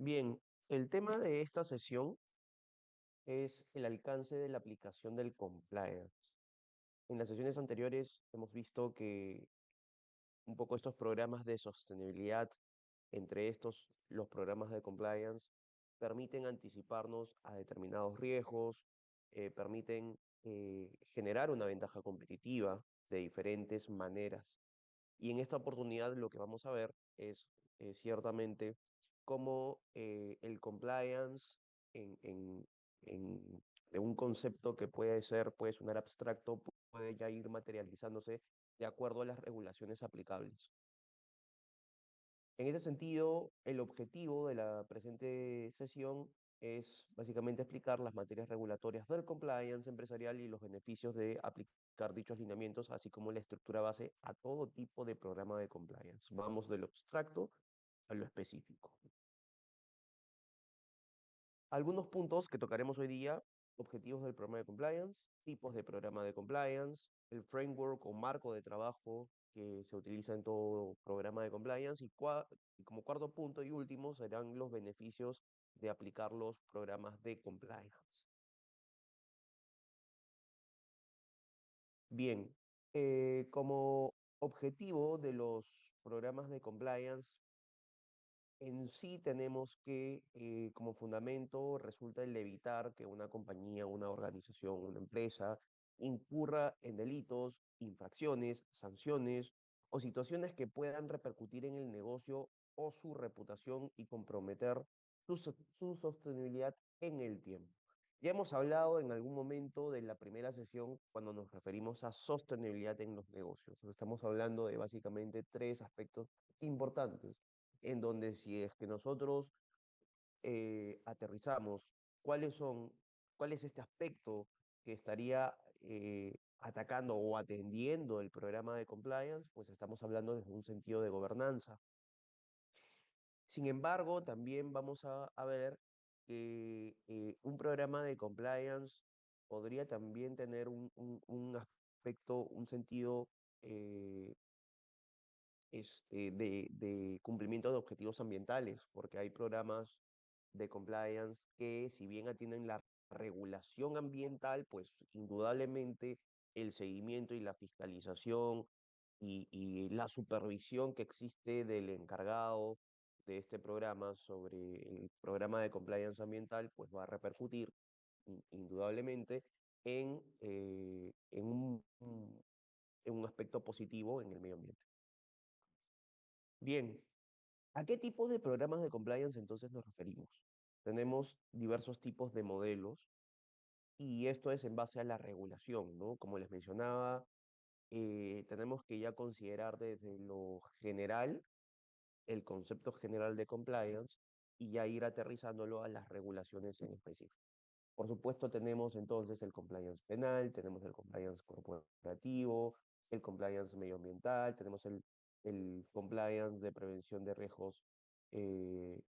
Bien, el tema de esta sesión es el alcance de la aplicación del compliance. En las sesiones anteriores hemos visto que un poco estos programas de sostenibilidad, entre estos los programas de compliance, permiten anticiparnos a determinados riesgos, permiten generar una ventaja competitiva de diferentes maneras. Y en esta oportunidad lo que vamos a ver es ciertamente cómo el compliance en, en, de un concepto que puede sonar abstracto, puede ya ir materializándose de acuerdo a las regulaciones aplicables. En ese sentido, el objetivo de la presente sesión es básicamente explicar las materias regulatorias del compliance empresarial y los beneficios de aplicar dichos lineamientos, así como la estructura base a todo tipo de programa de compliance. Vamos de lo abstracto a lo específico. Algunos puntos que tocaremos hoy día: objetivos del programa de compliance, tipos de programa de compliance, el framework o marco de trabajo que se utiliza en todo programa de compliance y como cuarto punto y último serán los beneficios de aplicar los programas de compliance. Bien, como objetivo de los programas de compliance, en sí tenemos que, como fundamento, resulta el evitar que una compañía, una organización, una empresa incurra en delitos, infracciones, sanciones o situaciones que puedan repercutir en el negocio o su reputación y comprometer su sostenibilidad en el tiempo. Ya hemos hablado en algún momento de la primera sesión cuando nos referimos a sostenibilidad en los negocios. Estamos hablando de básicamente tres aspectos importantes en donde si es que nosotros aterrizamos cuáles son, cuál es este aspecto que estaría atacando o atendiendo el programa de compliance, pues estamos hablando desde un sentido de gobernanza. Sin embargo, también vamos a ver que un programa de compliance podría también tener un aspecto, un sentido eh, de cumplimiento de objetivos ambientales, porque hay programas de compliance que, si bien atienden la regulación ambiental, pues indudablemente el seguimiento y la fiscalización y la supervisión que existe del encargado de este programa sobre el programa de compliance ambiental, pues va a repercutir indudablemente en un aspecto positivo en el medio ambiente. Bien, ¿a qué tipo de programas de compliance entonces nos referimos? Tenemos diversos tipos de modelos y esto es en base a la regulación, ¿no? Como les mencionaba, tenemos que ya considerar desde lo general el concepto general de compliance y ya ir aterrizándolo a las regulaciones en específico. Por supuesto, tenemos entonces el compliance penal, tenemos el compliance corporativo, el compliance medioambiental, tenemos el compliance de prevención de riesgos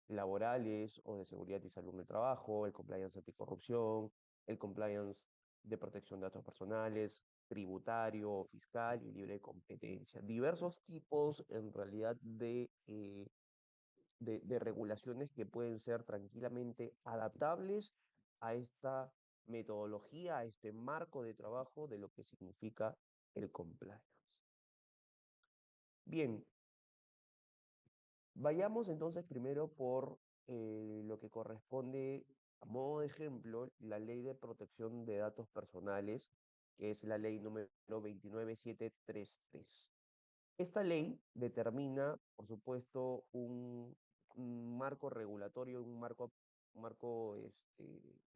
laborales o de seguridad y salud en el trabajo, el compliance anticorrupción, el compliance de protección de datos personales, tributario, fiscal y libre de competencia. Diversos tipos en realidad de regulaciones que pueden ser tranquilamente adaptables a esta metodología, a este marco de trabajo de lo que significa el compliance. Bien, vayamos entonces primero por lo que corresponde, a modo de ejemplo, la Ley de Protección de Datos Personales, que es la ley número 29733. Esta ley determina, por supuesto, un marco regulatorio, un marco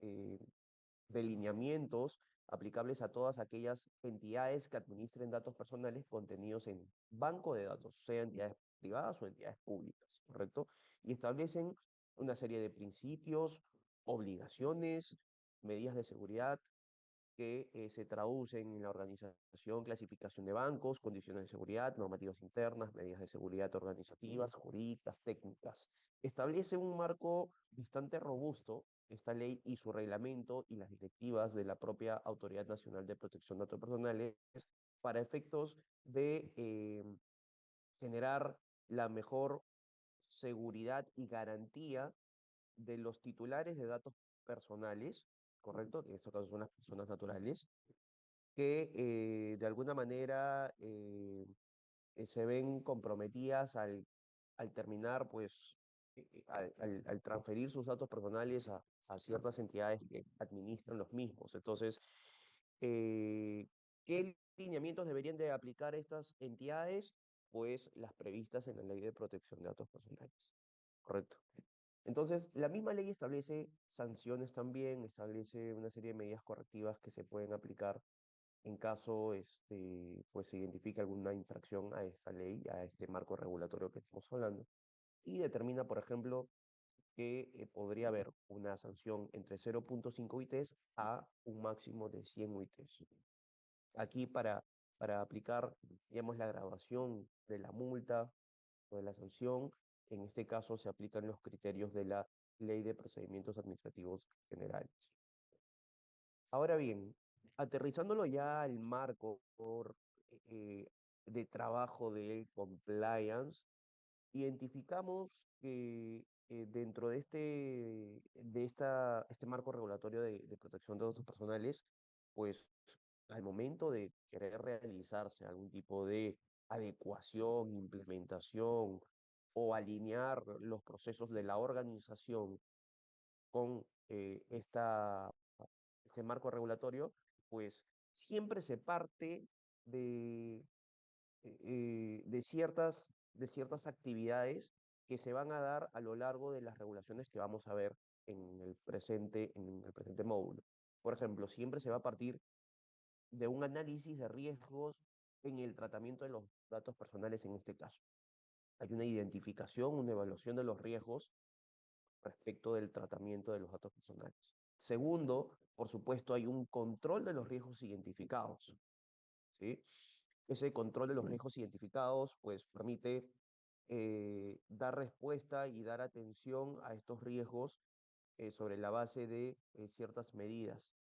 eh, de lineamientos aplicables a todas aquellas entidades que administren datos personales contenidos en banco de datos, sea entidades privadas o entidades públicas, ¿correcto? Y establecen una serie de principios, obligaciones, medidas de seguridad, que se traducen en la organización, clasificación de bancos, condiciones de seguridad, normativas internas, medidas de seguridad organizativas, jurídicas, técnicas. Establece un marco bastante robusto, esta ley y su reglamento y las directivas de la propia Autoridad Nacional de Protección de Datos Personales para efectos de generar la mejor seguridad y garantía de los titulares de datos personales, ¿correcto? Que en este caso son las personas naturales, que de alguna manera se ven comprometidas al terminar, pues, al transferir sus datos personales a ciertas entidades que administran los mismos. Entonces, ¿qué lineamientos deberían de aplicar estas entidades? Pues las previstas en la Ley de Protección de Datos Personales. Correcto. Entonces, la misma ley establece sanciones también, establece una serie de medidas correctivas que se pueden aplicar en caso pues, se identifique alguna infracción a esta ley, a este marco regulatorio que estamos hablando, y determina, por ejemplo, que podría haber una sanción entre 0,5 UITs a un máximo de 100 UITs. Aquí para aplicar, digamos, la graduación de la multa o de la sanción, en este caso se aplican los criterios de la Ley de Procedimientos Administrativos Generales. Ahora bien, aterrizándolo ya al marco eh, de trabajo de compliance, identificamos que dentro de este marco regulatorio de protección de datos personales, pues al momento de querer realizarse algún tipo de adecuación, implementación o alinear los procesos de la organización con este marco regulatorio, pues siempre se parte de, de ciertas actividades que se van a dar a lo largo de las regulaciones que vamos a ver en el presente módulo. Por ejemplo, siempre se va a partir de un análisis de riesgos en el tratamiento de los datos personales en este caso. Hay una identificación, una evaluación de los riesgos respecto del tratamiento de los datos personales. Segundo, por supuesto, hay un control de los riesgos identificados, ¿sí? Ese control de los riesgos identificados, pues, permite dar respuesta y dar atención a estos riesgos sobre la base de ciertas medidas.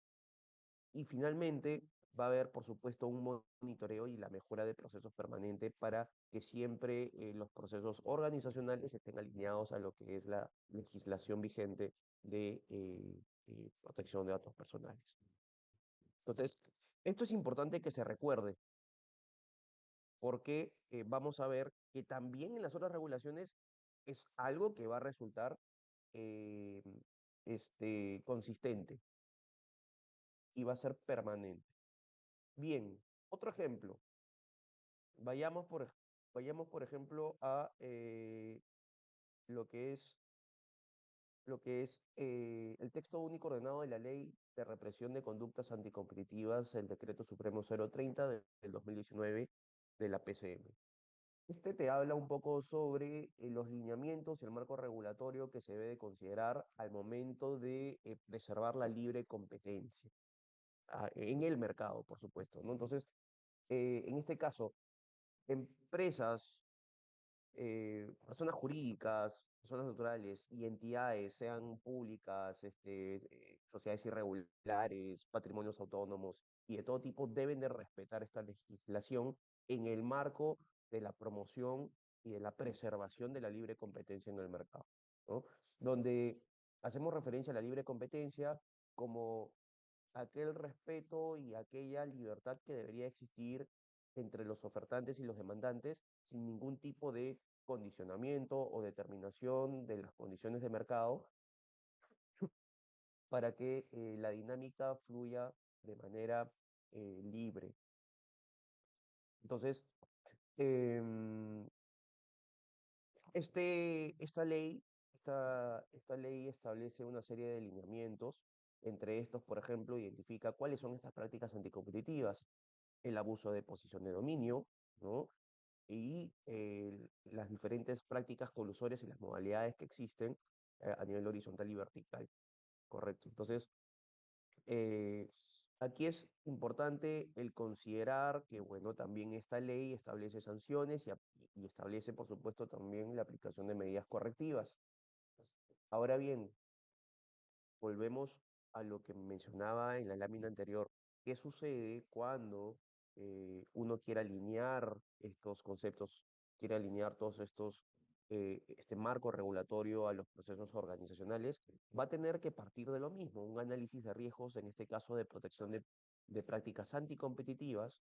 Y finalmente, va a haber, por supuesto, un monitoreo y la mejora de procesos permanentes para que siempre los procesos organizacionales estén alineados a lo que es la legislación vigente de protección de datos personales. Entonces, esto es importante que se recuerde, porque vamos a ver que también en las otras regulaciones es algo que va a resultar eh, consistente y va a ser permanente. Bien, otro ejemplo. Vayamos por, vayamos por ejemplo a lo que es, el texto único ordenado de la Ley de Represión de Conductas Anticompetitivas, el Decreto Supremo 030 del 2019 de la PCM. Este te habla un poco sobre los lineamientos y el marco regulatorio que se debe de considerar al momento de preservar la libre competencia en el mercado, por supuesto, ¿no? Entonces, en este caso, empresas, personas jurídicas, personas naturales y entidades, sean públicas, sociedades irregulares, patrimonios autónomos y de todo tipo, deben de respetar esta legislación en el marco de la promoción y de la preservación de la libre competencia en el mercado, ¿no? Donde hacemos referencia a la libre competencia como aquel respeto y aquella libertad que debería existir entre los ofertantes y los demandantes sin ningún tipo de condicionamiento o determinación de las condiciones de mercado para que la dinámica fluya de manera libre. Entonces, em, esta ley establece una serie de lineamientos. Entre estos, por ejemplo, identifica cuáles son estas prácticas anticompetitivas, el abuso de posición de dominio, ¿no? Y las diferentes prácticas colusorias y las modalidades que existen a nivel horizontal y vertical, ¿correcto? Entonces, eh, aquí es importante el considerar que, bueno, también esta ley establece sanciones y establece, por supuesto, también la aplicación de medidas correctivas. Ahora bien, volvemos a lo que mencionaba en la lámina anterior. ¿Qué sucede cuando uno quiere alinear estos conceptos, quiere alinear todos estos este marco regulatorio a los procesos organizacionales, va a tener que partir de lo mismo, un análisis de riesgos, en este caso de protección de prácticas anticompetitivas,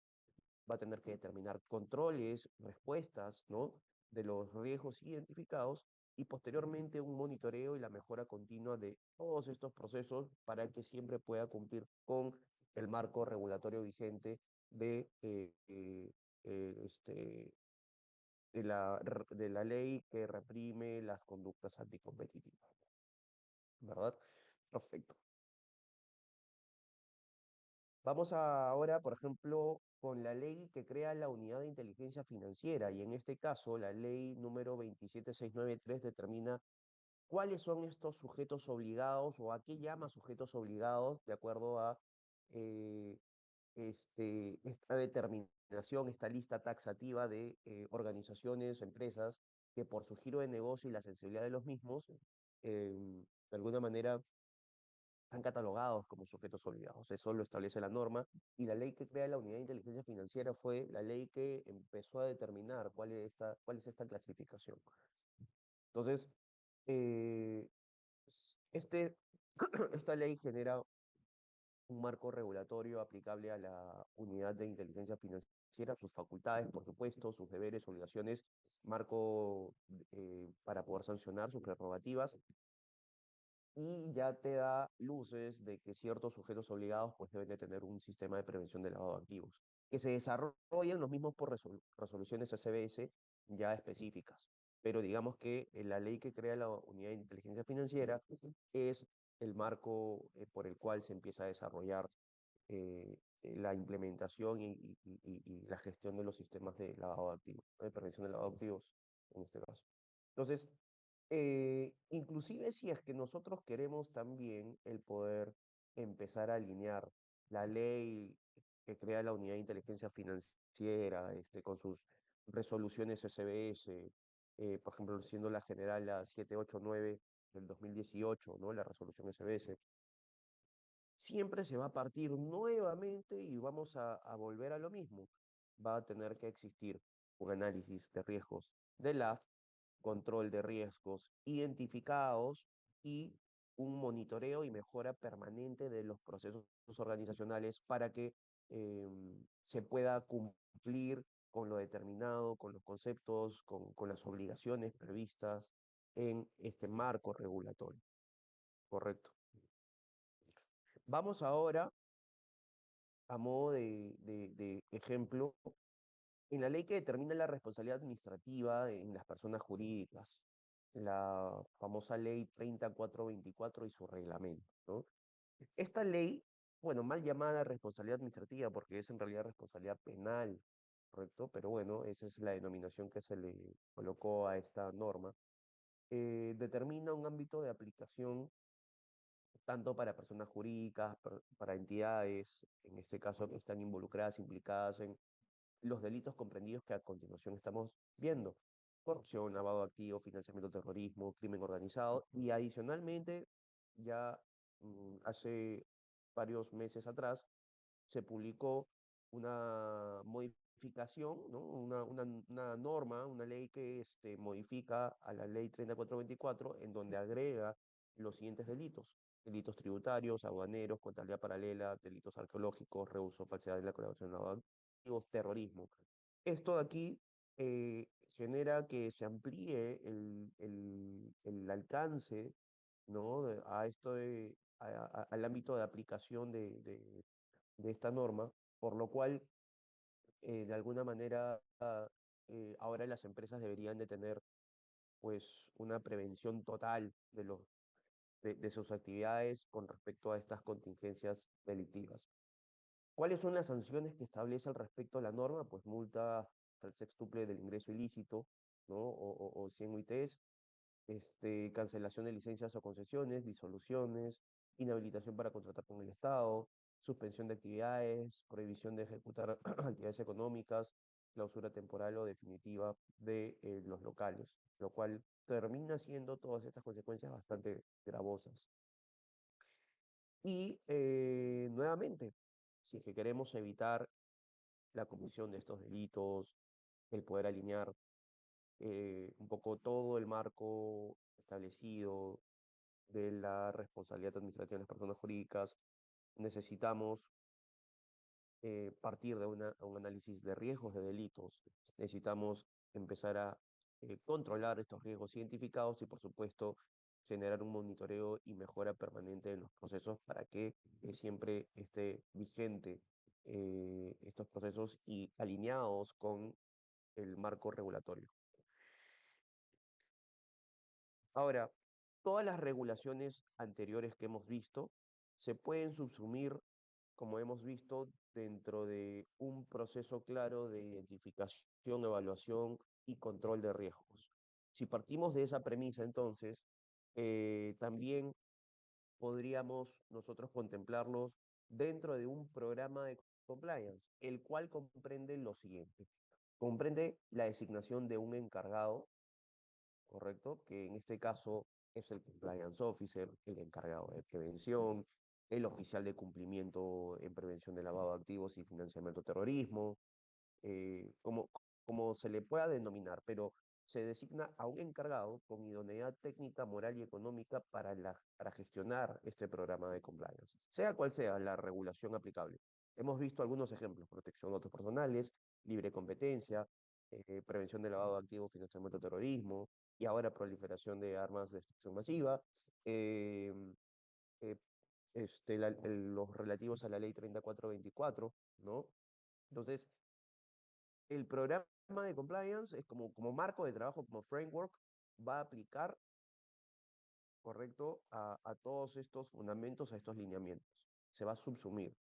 va a tener que determinar controles, respuestas, ¿no? De los riesgos identificados y posteriormente un monitoreo y la mejora continua de todos estos procesos para que siempre pueda cumplir con el marco regulatorio vigente de, este, de la ley que reprime las conductas anticompetitivas, ¿verdad? Perfecto. Vamos ahora, por ejemplo, con la ley que crea la unidad de inteligencia financiera y en este caso la ley número 27693 determina cuáles son estos sujetos obligados o a qué llama sujetos obligados de acuerdo a eh, esta determinación, esta lista taxativa de organizaciones, empresas que por su giro de negocio y la sensibilidad de los mismos, de alguna manera están catalogados como sujetos obligados. Eso lo establece la norma y la ley que crea la unidad de inteligencia financiera fue la ley que empezó a determinar cuál es esta clasificación. Entonces, eh, este, esta ley genera un marco regulatorio aplicable a la unidad de inteligencia financiera, sus facultades, por supuesto, sus deberes, obligaciones, marco para poder sancionar sus prerrogativas y ya te da luces de que ciertos sujetos obligados pues deben de tener un sistema de prevención de lavado de activos, que se desarrollan los mismos por resoluciones SBS ya específicas. Pero digamos que la ley que crea la unidad de inteligencia financiera es el marco por el cual se empieza a desarrollar la implementación y la gestión de los sistemas de lavado de activos, ¿no? De prevención de lavado de activos en este caso. Entonces, inclusive si es que nosotros queremos también el poder empezar a alinear la ley que crea la unidad de inteligencia financiera, con sus resoluciones SBS, por ejemplo, siendo la general la 789 del 2018, ¿no? La resolución SBS, siempre se va a partir nuevamente y vamos a volver a lo mismo. Va a tener que existir un análisis de riesgos del AF, control de riesgos identificados y un monitoreo y mejora permanente de los procesos organizacionales para que se pueda cumplir con lo determinado, con los conceptos, con las obligaciones previstas en este marco regulatorio. Correcto. Vamos ahora, a modo de ejemplo, en la ley que determina la responsabilidad administrativa en las personas jurídicas, la famosa ley 30424 y su reglamento, ¿no? Esta ley, bueno, mal llamada responsabilidad administrativa porque es en realidad responsabilidad penal, ¿correcto? Pero bueno, esa es la denominación que se le colocó a esta norma. Determina un ámbito de aplicación tanto para personas jurídicas, para entidades, en este caso que están involucradas, implicadas en los delitos comprendidos que a continuación estamos viendo. Corrupción, lavado de activos, financiamiento del terrorismo, crimen organizado y adicionalmente, ya hace varios meses atrás, se publicó una modificación, ¿no? Una norma, una ley que modifica a la ley 3424 en donde agrega los siguientes delitos. Delitos tributarios, aduaneros, contabilidad paralela, delitos arqueológicos, reuso, falsedad de la colaboración de activos, terrorismo. Esto de aquí genera que se amplíe el alcance, ¿no? A esto al ámbito de aplicación de esta norma, por lo cual, de alguna manera, ahora las empresas deberían de tener pues una prevención total de sus actividades con respecto a estas contingencias delictivas. ¿Cuáles son las sanciones que establece al respecto a la norma? Pues multa hasta el sextuple del ingreso ilícito, ¿no? O 100 UITs, cancelación de licencias o concesiones, disoluciones, inhabilitación para contratar con el Estado, suspensión de actividades, prohibición de ejecutar actividades económicas, clausura temporal o definitiva de los locales, lo cual termina siendo todas estas consecuencias bastante gravosas. Y nuevamente, si es que queremos evitar la comisión de estos delitos, el poder alinear un poco todo el marco establecido de la responsabilidad administrativa de las personas jurídicas, necesitamos partir de un análisis de riesgos de delitos. Necesitamos empezar a controlar estos riesgos identificados y, por supuesto, generar un monitoreo y mejora permanente en los procesos para que siempre esté vigente estos procesos y alineados con el marco regulatorio. Ahora, todas las regulaciones anteriores que hemos visto se pueden subsumir, como hemos visto, dentro de un proceso claro de identificación, evaluación y control de riesgos. Si partimos de esa premisa, entonces, también podríamos nosotros contemplarlos dentro de un programa de compliance, el cual comprende lo siguiente. Comprende la designación de un encargado, ¿correcto? Que en este caso es el compliance officer, el encargado de prevención, el oficial de cumplimiento en prevención de lavado de activos y financiamiento de terrorismo, como, como se le pueda denominar, pero se designa a un encargado con idoneidad técnica, moral y económica para gestionar este programa de compliance, sea cual sea la regulación aplicable. Hemos visto algunos ejemplos: protección de datos personales, libre competencia, prevención de lavado de activos, financiamiento de terrorismo, y ahora proliferación de armas de destrucción masiva, eh, eh, los relativos a la ley 3424, ¿no? Entonces, el programa de compliance es como marco de trabajo, como framework, va a aplicar, correcto, a todos estos fundamentos, a estos lineamientos. Se va a subsumir.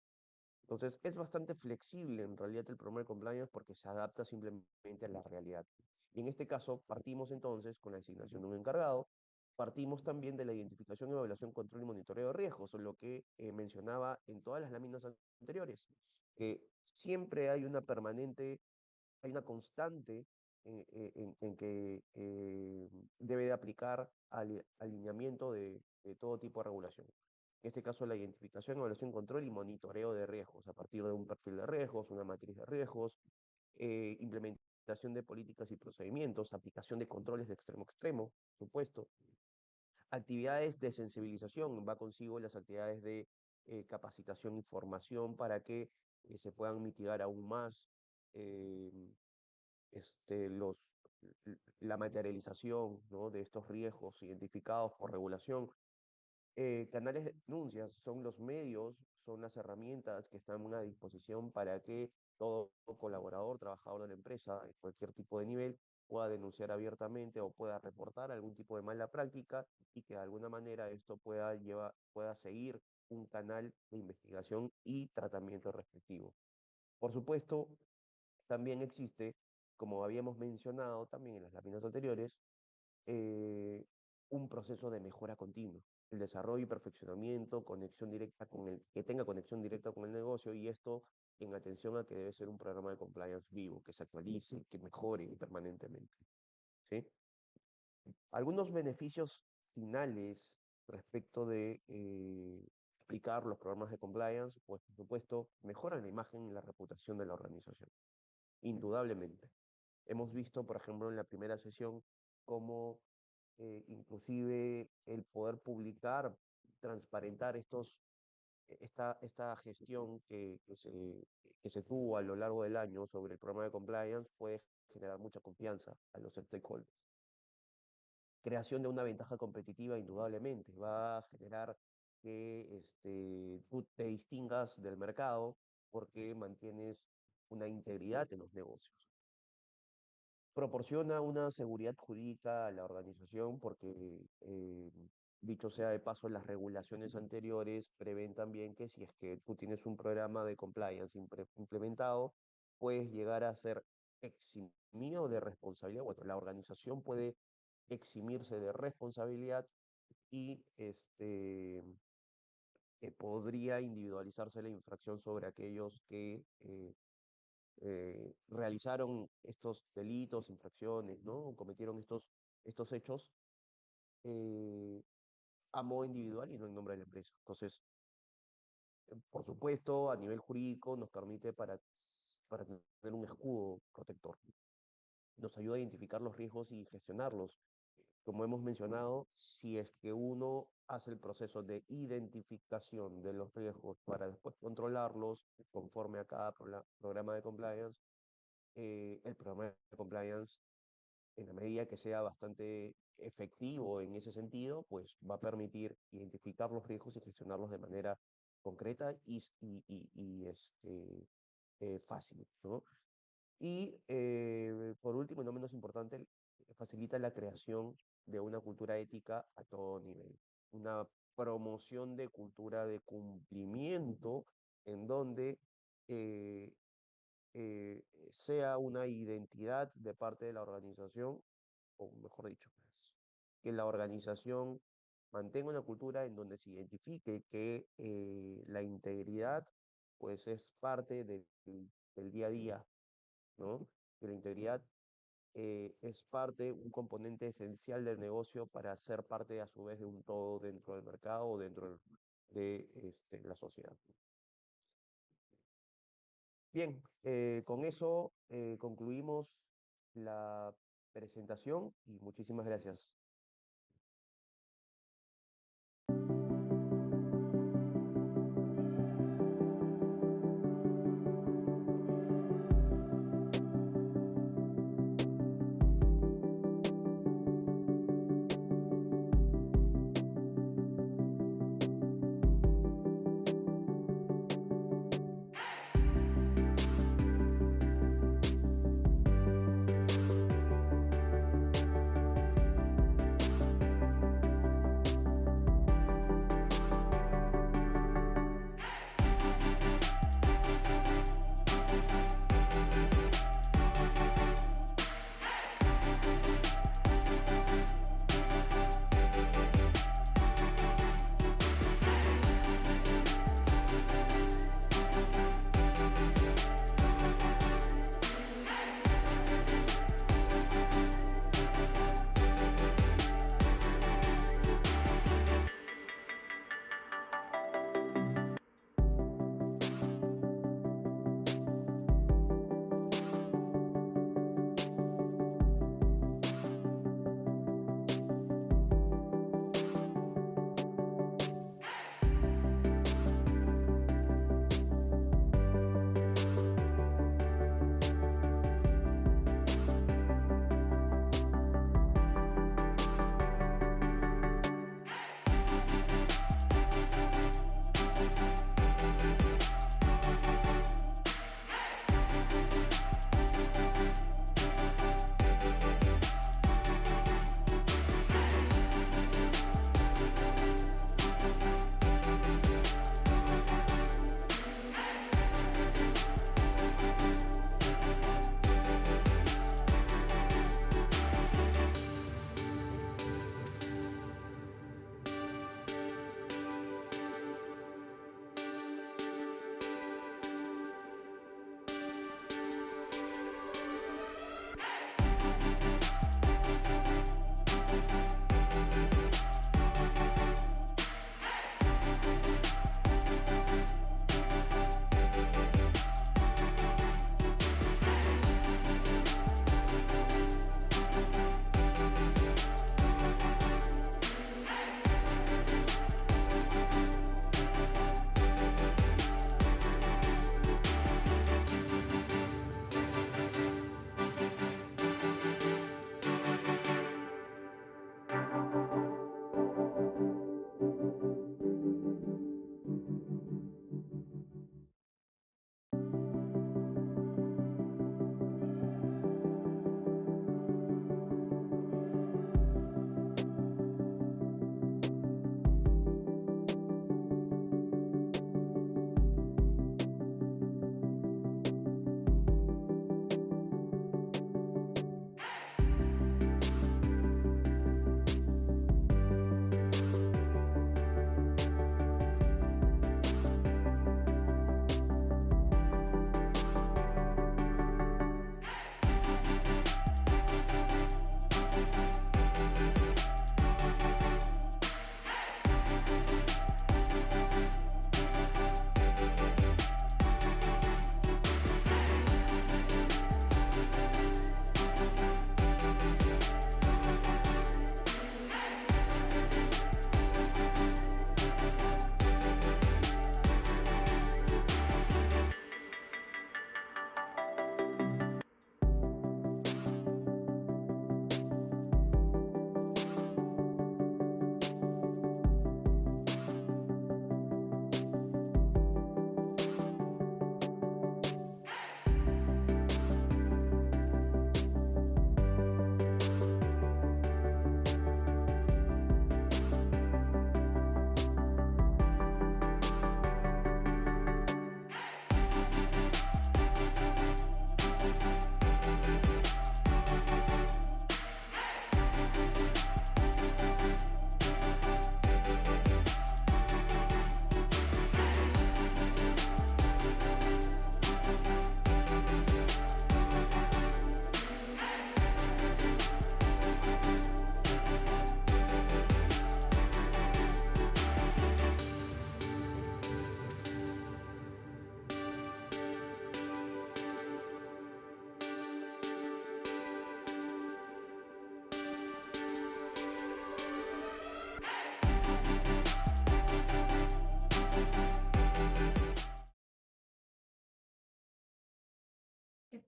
Entonces, es bastante flexible en realidad el programa de compliance porque se adapta simplemente a la realidad. Y en este caso, partimos entonces con la designación de un encargado, partimos también de la identificación, evaluación, control y monitoreo de riesgos, lo que mencionaba en todas las láminas anteriores, que siempre hay una permanente, hay una constante en que debe de aplicar alineamiento de todo tipo de regulación. En este caso, la identificación, evaluación, control y monitoreo de riesgos a partir de un perfil de riesgos, una matriz de riesgos, implementación de políticas y procedimientos, aplicación de controles de extremo a extremo, por supuesto, actividades de sensibilización, va consigo las actividades de capacitación y formación para que se puedan mitigar aún más eh, los, la materialización, ¿no?, de estos riesgos identificados por regulación. Canales de denuncias son los medios, son las herramientas que están a disposición para que todo colaborador, trabajador de la empresa, en cualquier tipo de nivel, pueda denunciar abiertamente o pueda reportar algún tipo de mala práctica y que de alguna manera esto pueda seguir un canal de investigación y tratamiento respectivo. Por supuesto, también existe, como habíamos mencionado también en las láminas anteriores, eh, un proceso de mejora continua, el desarrollo y perfeccionamiento, conexión directa con que tenga conexión directa con el negocio, y esto en atención a que debe ser un programa de compliance vivo, que se actualice, que mejore permanentemente, ¿sí? Algunos beneficios finales respecto de aplicar los programas de compliance, pues por supuesto, mejoran la imagen y la reputación de la organización, indudablemente. Hemos visto, por ejemplo, en la primera sesión, cómo inclusive el poder publicar, transparentar esta gestión que se tuvo a lo largo del año sobre el programa de compliance puede generar mucha confianza a los stakeholders. Creación de una ventaja competitiva, indudablemente, va a generar que tú te distingas del mercado porque mantienes una integridad en los negocios. Proporciona una seguridad jurídica a la organización porque, dicho sea de paso, las regulaciones anteriores prevén también que si es que tú tienes un programa de compliance implementado, puedes llegar a ser eximido de responsabilidad. Bueno, la organización puede eximirse de responsabilidad y podría individualizarse la infracción sobre aquellos que realizaron estos delitos, infracciones, ¿no? Cometieron estos hechos eh, a modo individual y no en nombre de la empresa. Entonces, por supuesto, a nivel jurídico nos permite para tener un escudo protector. nos ayuda a identificar los riesgos y gestionarlos. Como hemos mencionado, si es que uno hace el proceso de identificación de los riesgos para después controlarlos conforme a cada programa de compliance, el programa de compliance, en la medida que sea bastante efectivo en ese sentido, pues va a permitir identificar los riesgos y gestionarlos de manera concreta y fácil, ¿no? Y por último, y no menos importante, facilita la creación de una cultura ética a todo nivel. Una promoción de cultura de cumplimiento en donde eh, sea una identidad de parte de la organización, o mejor dicho, pues, que la organización mantenga una cultura en donde se identifique que la integridad pues es parte del día a día, ¿no? Que la integridad es parte, un componente esencial del negocio para ser parte a su vez de un todo dentro del mercado o dentro de la sociedad. Bien, con eso concluimos la presentación y muchísimas gracias.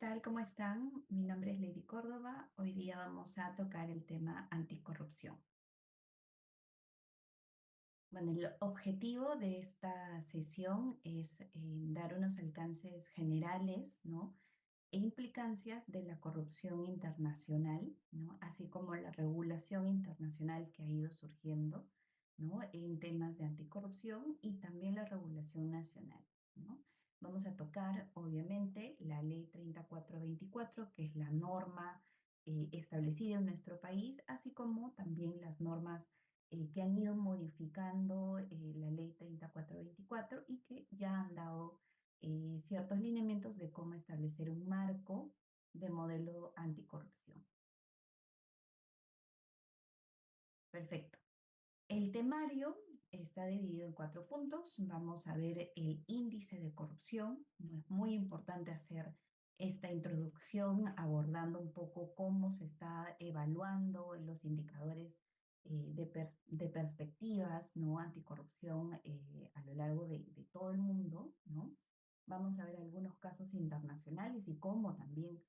tal? ¿Cómo están? Mi nombre es Lady Córdoba. Hoy día vamos a tocar el tema anticorrupción. Bueno, el objetivo de esta sesión es dar unos alcances generales, ¿no? E implicancias de la corrupción internacional, ¿no? Así como la regulación internacional que ha ido surgiendo, ¿no? En temas de anticorrupción y también la regulación nacional, ¿no? Vamos a tocar, obviamente, la Ley 3424, que es la norma establecida en nuestro país, así como también las normas que han ido modificando la Ley 3424 y que ya han dado ciertos lineamientos de cómo establecer un marco de modelo anticorrupción. Perfecto. El temario está dividido en 4 puntos. Vamos a ver el índice de corrupción. No es muy importante hacer esta introducción abordando un poco cómo se está evaluando los indicadores de perspectivas, ¿no? Anticorrupción a lo largo de todo el mundo, ¿no? Vamos a ver algunos casos internacionales y cómo también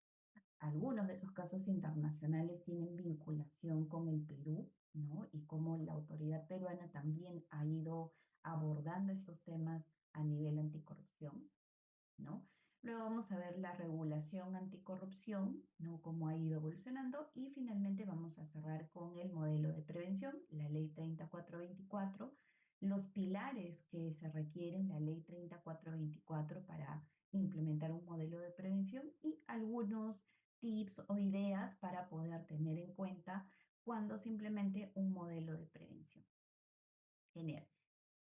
algunos de esos casos internacionales tienen vinculación con el Perú, ¿no? Y cómo la autoridad peruana también ha ido abordando estos temas a nivel anticorrupción, ¿no? Luego vamos a ver la regulación anticorrupción, ¿no? Cómo ha ido evolucionando y finalmente vamos a cerrar con el modelo de prevención, la ley 3424, los pilares que se requieren, la ley 3424 para implementar un modelo de prevención y algunos tips o ideas para poder tener en cuenta cuando se implemente un modelo de prevención. Genial.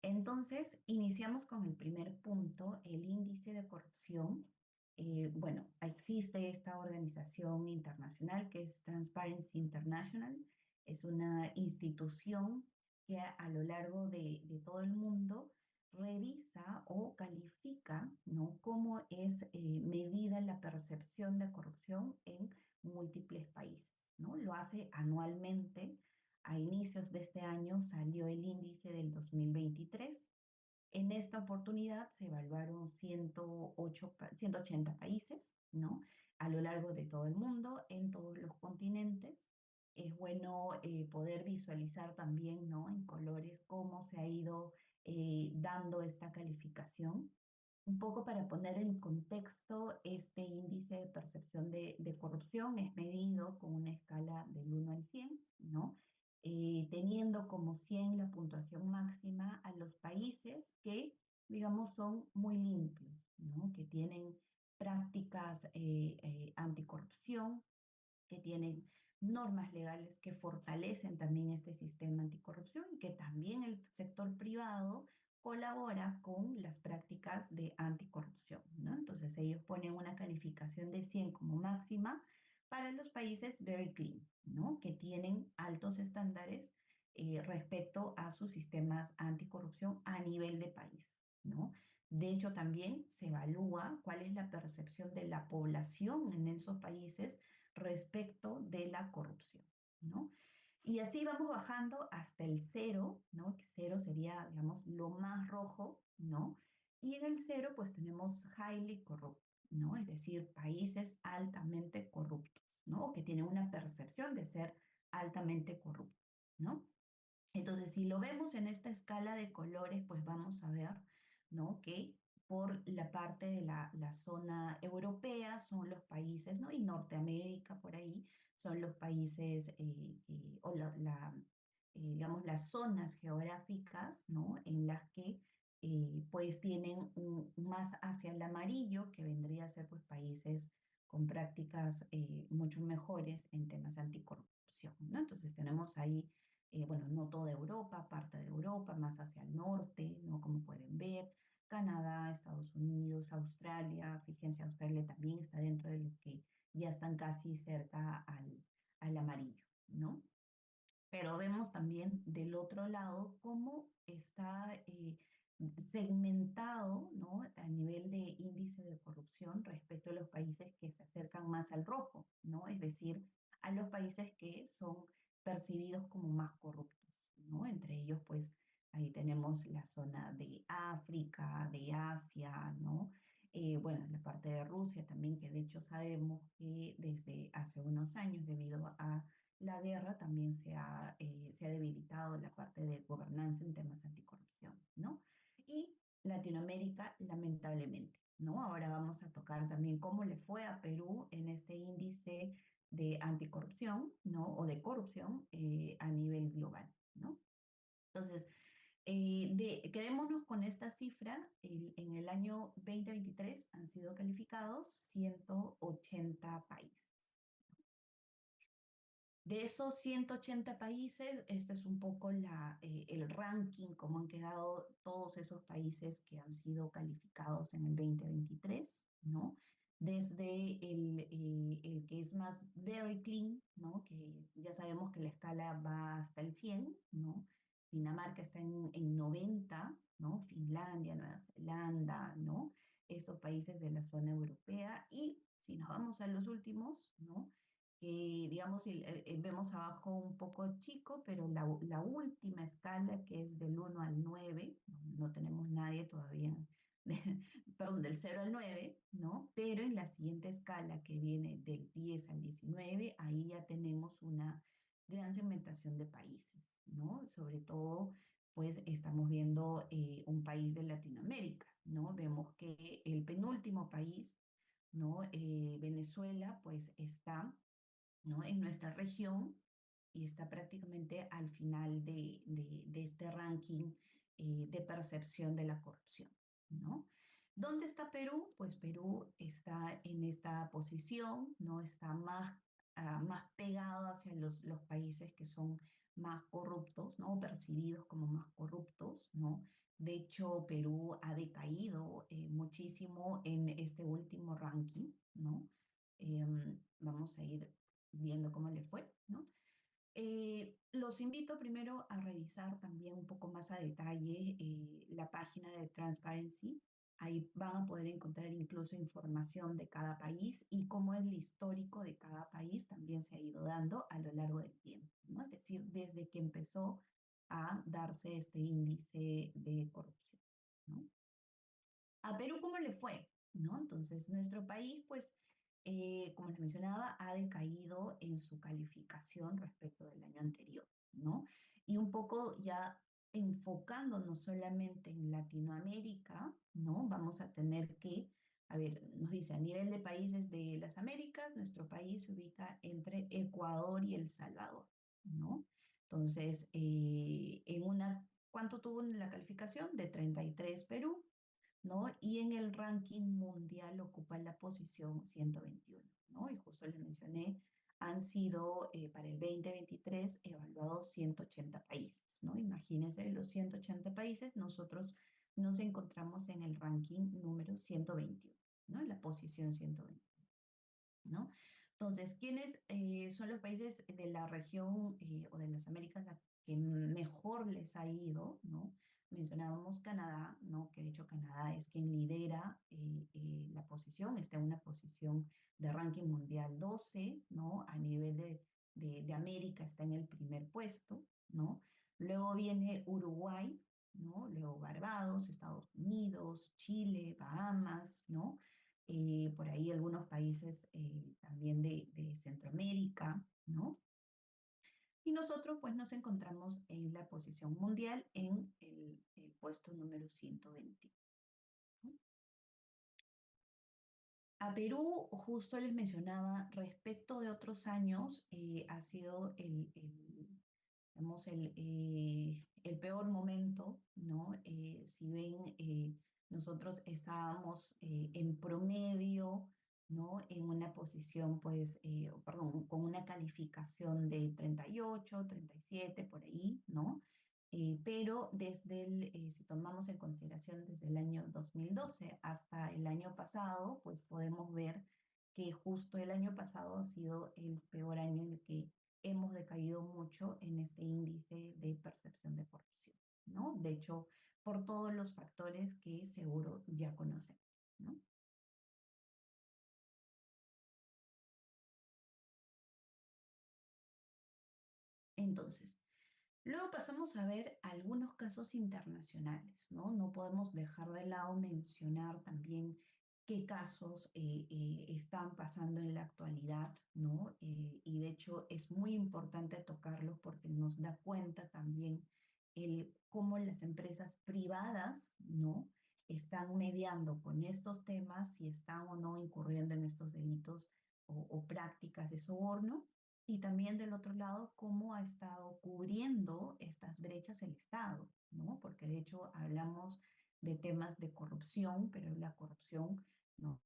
Entonces, iniciamos con el primer punto, el índice de corrupción. Bueno, existe esta organización internacional que es Transparency International. Es una institución que a lo largo de todo el mundo revisa o califica, ¿no? Cómo es medida la percepción de corrupción en múltiples países, ¿no? Lo hace anualmente. A inicios de este año salió el índice del 2023. En esta oportunidad se evaluaron 180 países, ¿no? A lo largo de todo el mundo, en todos los continentes. Es bueno poder visualizar también, ¿no? En colores cómo se ha ido dando esta calificación. Un poco para poner en contexto, este índice de percepción de corrupción es medido con una escala del 1 al 100, ¿no? Teniendo como 100 la puntuación máxima a los países que, digamos, son muy limpios, ¿no? Que tienen prácticas anticorrupción, que tienen normas legales que fortalecen también este sistema anticorrupción y que también el sector privado colabora con las prácticas de anticorrupción, ¿no? Entonces ellos ponen una calificación de 100 como máxima para los países very clean, ¿no? Que tienen altos estándares respecto a sus sistemas anticorrupción a nivel de país, ¿no? De hecho, también se evalúa cuál es la percepción de la población en esos países respecto de la corrupción, ¿no? Y así vamos bajando hasta el cero, ¿no? Que cero sería, digamos, lo más rojo, ¿no? Y en el cero, pues tenemos highly corrupt, ¿no? Es decir, países altamente corruptos, ¿no? Que tienen una percepción de ser altamente corruptos, ¿no? Entonces, si lo vemos en esta escala de colores, pues vamos a ver, ¿no? Que por la parte de la zona europea son los países, ¿no? Y Norteamérica por ahí son los países o digamos, las zonas geográficas, ¿no? En las que pues tienen más hacia el amarillo, que vendría a ser pues países con prácticas mucho mejores en temas anticorrupción, ¿no? Entonces tenemos ahí bueno, no toda Europa, parte de Europa, más hacia el norte, ¿no? Como pueden ver, Canadá, Estados Unidos, Australia, fíjense, Australia también está dentro de los que ya están casi cerca al amarillo, ¿no? Pero vemos también del otro lado cómo está segmentado, ¿no? A nivel de índice de corrupción respecto a los países que se acercan más al rojo, ¿no? Es decir, a los países que son percibidos como más corruptos, ¿no? Entre ellos, pues, ahí tenemos la zona de África, de Asia, ¿no? Bueno, la parte de Rusia también, que de hecho hecho, sabemos que desde hace unos años, debido a la guerra, también se ha debilitado la parte de gobernanza en temas anticorrupción, ¿no? Y Latinoamérica, lamentablemente, ¿no? Ahora vamos a tocar también cómo le fue a Perú en este índice de anticorrupción, ¿no? O de corrupción a nivel global, ¿no? Entonces, quedémonos con esta cifra. En el año 2023 han sido calificados 180 países. De esos 180 países, este es un poco el ranking, cómo han quedado todos esos países que han sido calificados en el 2023, ¿no? Desde el que es más very clean, ¿no? Que ya sabemos que la escala va hasta el 100, ¿no? Dinamarca está en 90, ¿no? Finlandia, Nueva Zelanda, ¿no? Estos países de la zona europea. Y si nos vamos a los últimos, ¿no? Digamos, vemos abajo un poco chico, pero la última escala, que es del 1 al 9, no tenemos nadie todavía, perdón, del 0 al 9, ¿no? Pero en la siguiente escala, que viene del 10 al 19, ahí ya tenemos una gran segmentación de países, ¿no? Sobre todo, pues estamos viendo un país de Latinoamérica, ¿no? Vemos que el penúltimo país, ¿no? Venezuela, pues está, ¿no? En nuestra región y está prácticamente al final de este ranking de percepción de la corrupción, ¿no? ¿Dónde está Perú? Pues Perú está en esta posición, ¿no? Está más pegado hacia los países que son más corruptos, ¿no? Percibidos como más corruptos, ¿no? De hecho, Perú ha decaído muchísimo en este último ranking, ¿no? Vamos a ir viendo cómo le fue, ¿no? Los invito primero a revisar también un poco más a detalle la página de Transparency. Ahí van a poder encontrar incluso información de cada país y cómo el histórico de cada país también se ha ido dando a lo largo del tiempo, ¿no? Es decir, desde que empezó a darse este índice de corrupción, ¿no? ¿A Perú cómo le fue? ¿No? Entonces, nuestro país, pues, como les mencionaba, ha decaído en su calificación respecto del año anterior, ¿no? Y un poco ya enfocándonos solamente en Latinoamérica, ¿no? Vamos a tener que, a ver, nos dice, a nivel de países de las Américas, nuestro país se ubica entre Ecuador y El Salvador, ¿no? Entonces, ¿cuánto tuvo en la calificación? De 33 Perú, ¿no? Y en el ranking mundial ocupa la posición 121, ¿no? Y justo les mencioné, han sido para el 2023 evaluados 180 países, ¿no? Imagínense, los 180 países, nosotros nos encontramos en el ranking número 121, ¿no? En la posición 121, ¿no? Entonces, ¿quiénes son los países de la región o de las Américas que mejor les ha ido, ¿no? Mencionábamos Canadá, ¿no? Que de hecho Canadá es quien lidera la posición, está en una posición de ranking mundial 12, ¿no? A nivel de América está en el primer puesto, ¿no? Luego viene Uruguay, ¿no? Luego Barbados, Estados Unidos, Chile, Bahamas, ¿no? Por ahí algunos países también de Centroamérica, ¿no? Y nosotros pues nos encontramos en la posición mundial en el puesto número 120. ¿No? A Perú, justo les mencionaba, respecto de otros años, ha sido digamos, el peor momento, ¿no? Si ven, nosotros estábamos en promedio, ¿no? En una posición, pues, perdón, con una calificación de 38, 37, por ahí, ¿no? Pero si tomamos en consideración desde el año 2012 hasta el año pasado, pues podemos ver que justo el año pasado ha sido el peor año en el que hemos decaído mucho en este índice de percepción de corrupción, ¿no? De hecho, por todos los factores que seguro ya conocen, ¿no? Entonces, luego pasamos a ver algunos casos internacionales, ¿no? No podemos dejar de lado mencionar también qué casos están pasando en la actualidad, ¿no? Y de hecho es muy importante tocarlo porque nos da cuenta también cómo las empresas privadas, ¿no? Están mediando con estos temas, si están o no incurriendo en estos delitos o prácticas de soborno. Y también del otro lado, cómo ha estado cubriendo estas brechas el Estado, ¿no? Porque de hecho hablamos de temas de corrupción, pero la corrupción no.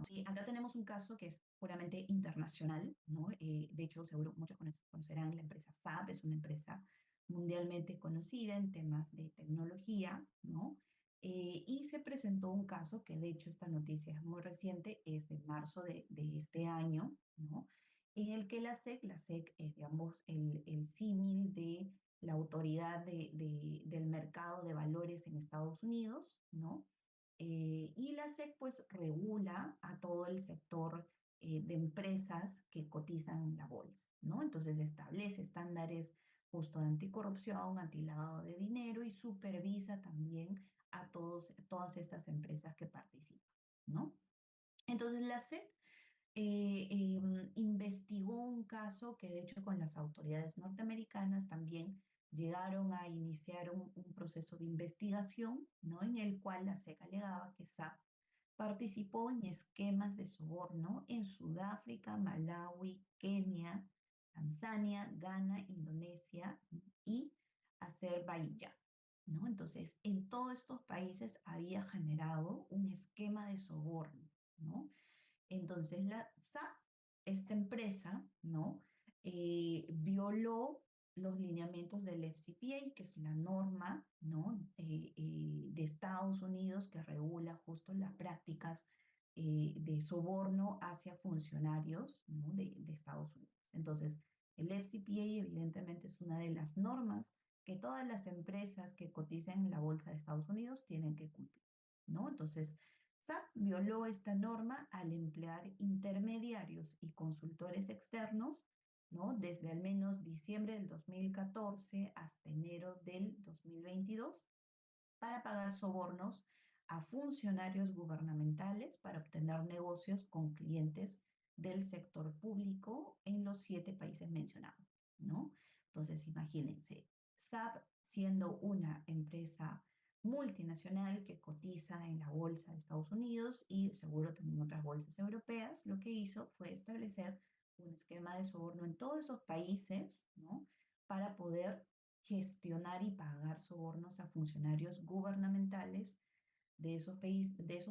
Sí, acá tenemos un caso que es puramente internacional, ¿no? De hecho, seguro muchos conocerán la empresa SAP, es una empresa mundialmente conocida en temas de tecnología, ¿no? Y se presentó un caso que de hecho esta noticia es muy reciente, es de marzo de este año, ¿no? En el que la SEC es, digamos, el símil de la autoridad del mercado de valores en Estados Unidos, ¿no? Y la SEC pues regula a todo el sector de empresas que cotizan en la bolsa, ¿no? Entonces establece estándares justo de anticorrupción, antilavado de dinero y supervisa también a todas estas empresas que participan, ¿no? Entonces la SEC investigó un caso que de hecho con las autoridades norteamericanas también llegaron a iniciar un proceso de investigación, ¿no? En el cual la SEC alegaba que SAP participó en esquemas de soborno en Sudáfrica, Malawi, Kenia, Tanzania, Ghana, Indonesia y Azerbaiyán, ¿no? Entonces, en todos estos países había generado un esquema de soborno, ¿no? Entonces, la SAP, esta empresa, ¿no? Violó los lineamientos del FCPA, que es la norma, ¿no? De Estados Unidos que regula justo las prácticas de soborno hacia funcionarios, ¿no? de Estados Unidos. Entonces, el FCPA evidentemente es una de las normas que todas las empresas que cotizan en la bolsa de Estados Unidos tienen que cumplir, ¿no? Entonces, SAP violó esta norma al emplear intermediarios y consultores externos, ¿no? Desde al menos diciembre del 2014 hasta enero del 2022 para pagar sobornos a funcionarios gubernamentales para obtener negocios con clientes del sector público en los 7 países mencionados, ¿no? Entonces, imagínense, SAP siendo una empresa multinacional que cotiza en la bolsa de Estados Unidos y seguro también otras bolsas europeas, lo que hizo fue establecer un esquema de soborno en todos esos países, ¿no? Para poder gestionar y pagar sobornos a funcionarios gubernamentales de esos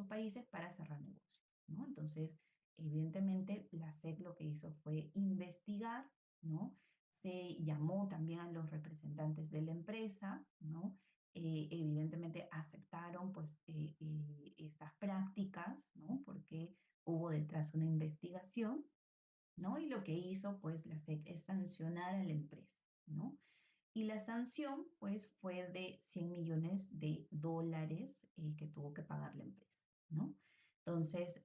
países para cerrar negocios, ¿no? Entonces, evidentemente, la SEC lo que hizo fue investigar, ¿no? Se llamó también a los representantes de la empresa, ¿no? Evidentemente aceptaron pues estas prácticas, ¿no? Porque hubo detrás una investigación, ¿no? Y lo que hizo pues la SEC es sancionar a la empresa, ¿no? Y la sanción, pues, fue de 100 millones de dólares que tuvo que pagar la empresa, ¿no? Entonces,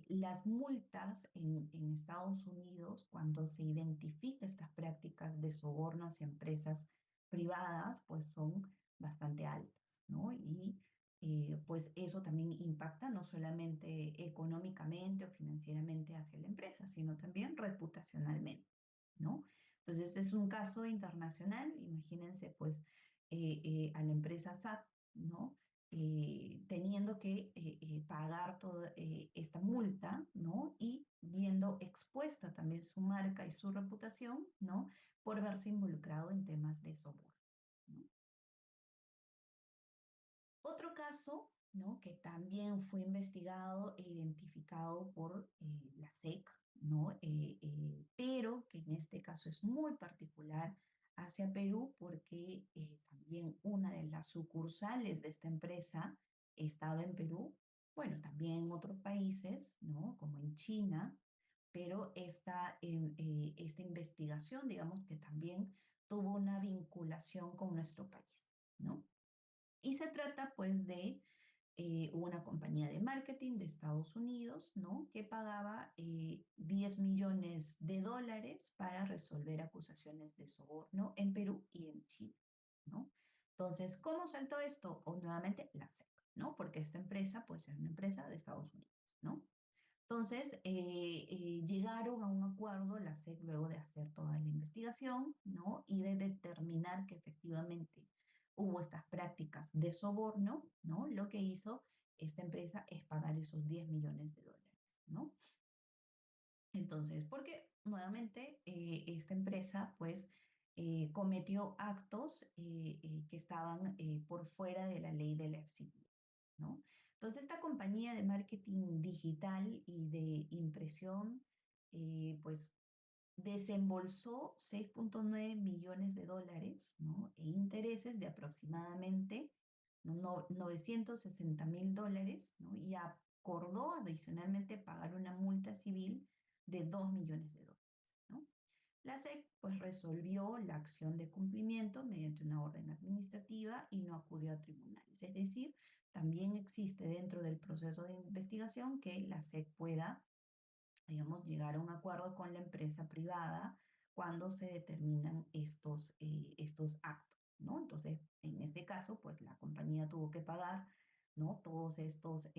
las multas en Estados Unidos, cuando se identifica estas prácticas de soborno hacia empresas privadas, pues son bastante altas, ¿no? Y pues eso también impacta no solamente económicamente o financieramente hacia la empresa, sino también reputacionalmente, ¿no? Entonces es un caso internacional, imagínense pues a la empresa SAP, ¿no? Teniendo que pagar toda esta multa, ¿no? Y viendo expuesta también su marca y su reputación, ¿no? Por verse involucrado en temas de soborno, ¿no? Otro caso, ¿no? Que también fue investigado e identificado por la SEC, ¿no? Pero que en este caso es muy particular hacia Perú porque también una de las sucursales de esta empresa estaba en Perú, bueno, también en otros países, ¿no? Como en China, pero esta investigación, digamos que también tuvo una vinculación con nuestro país, ¿no? Y se trata pues de una compañía de marketing de Estados Unidos, ¿no? Que pagaba $10 millones para resolver acusaciones de soborno en Perú y en Chile, ¿no? Entonces, ¿cómo saltó esto? O nuevamente la SEC, ¿no? Porque esta empresa, pues, es una empresa de Estados Unidos, ¿no? Entonces, llegaron a un acuerdo, la SEC, luego de hacer toda la investigación, ¿no? Y de determinar que efectivamente hubo estas prácticas de soborno, ¿no? Lo que hizo esta empresa es pagar esos $10 millones, ¿no? Entonces, porque nuevamente esta empresa, pues, cometió actos que estaban por fuera de la ley de la FCPA, ¿no? Entonces, esta compañía de marketing digital y de impresión, pues, desembolsó $6.9 millones, ¿no? E intereses de aproximadamente, ¿no? $960.000, ¿no? Y acordó adicionalmente pagar una multa civil de $2 millones, ¿no? La SEC pues resolvió la acción de cumplimiento mediante una orden administrativa y no acudió a tribunales. Es decir, también existe dentro del proceso de investigación que la SEC pueda, digamos, llegar a un acuerdo con la empresa privada cuando se determinan estos actos, ¿no? Entonces, en este caso, pues la compañía tuvo que pagar, ¿no? Todos estas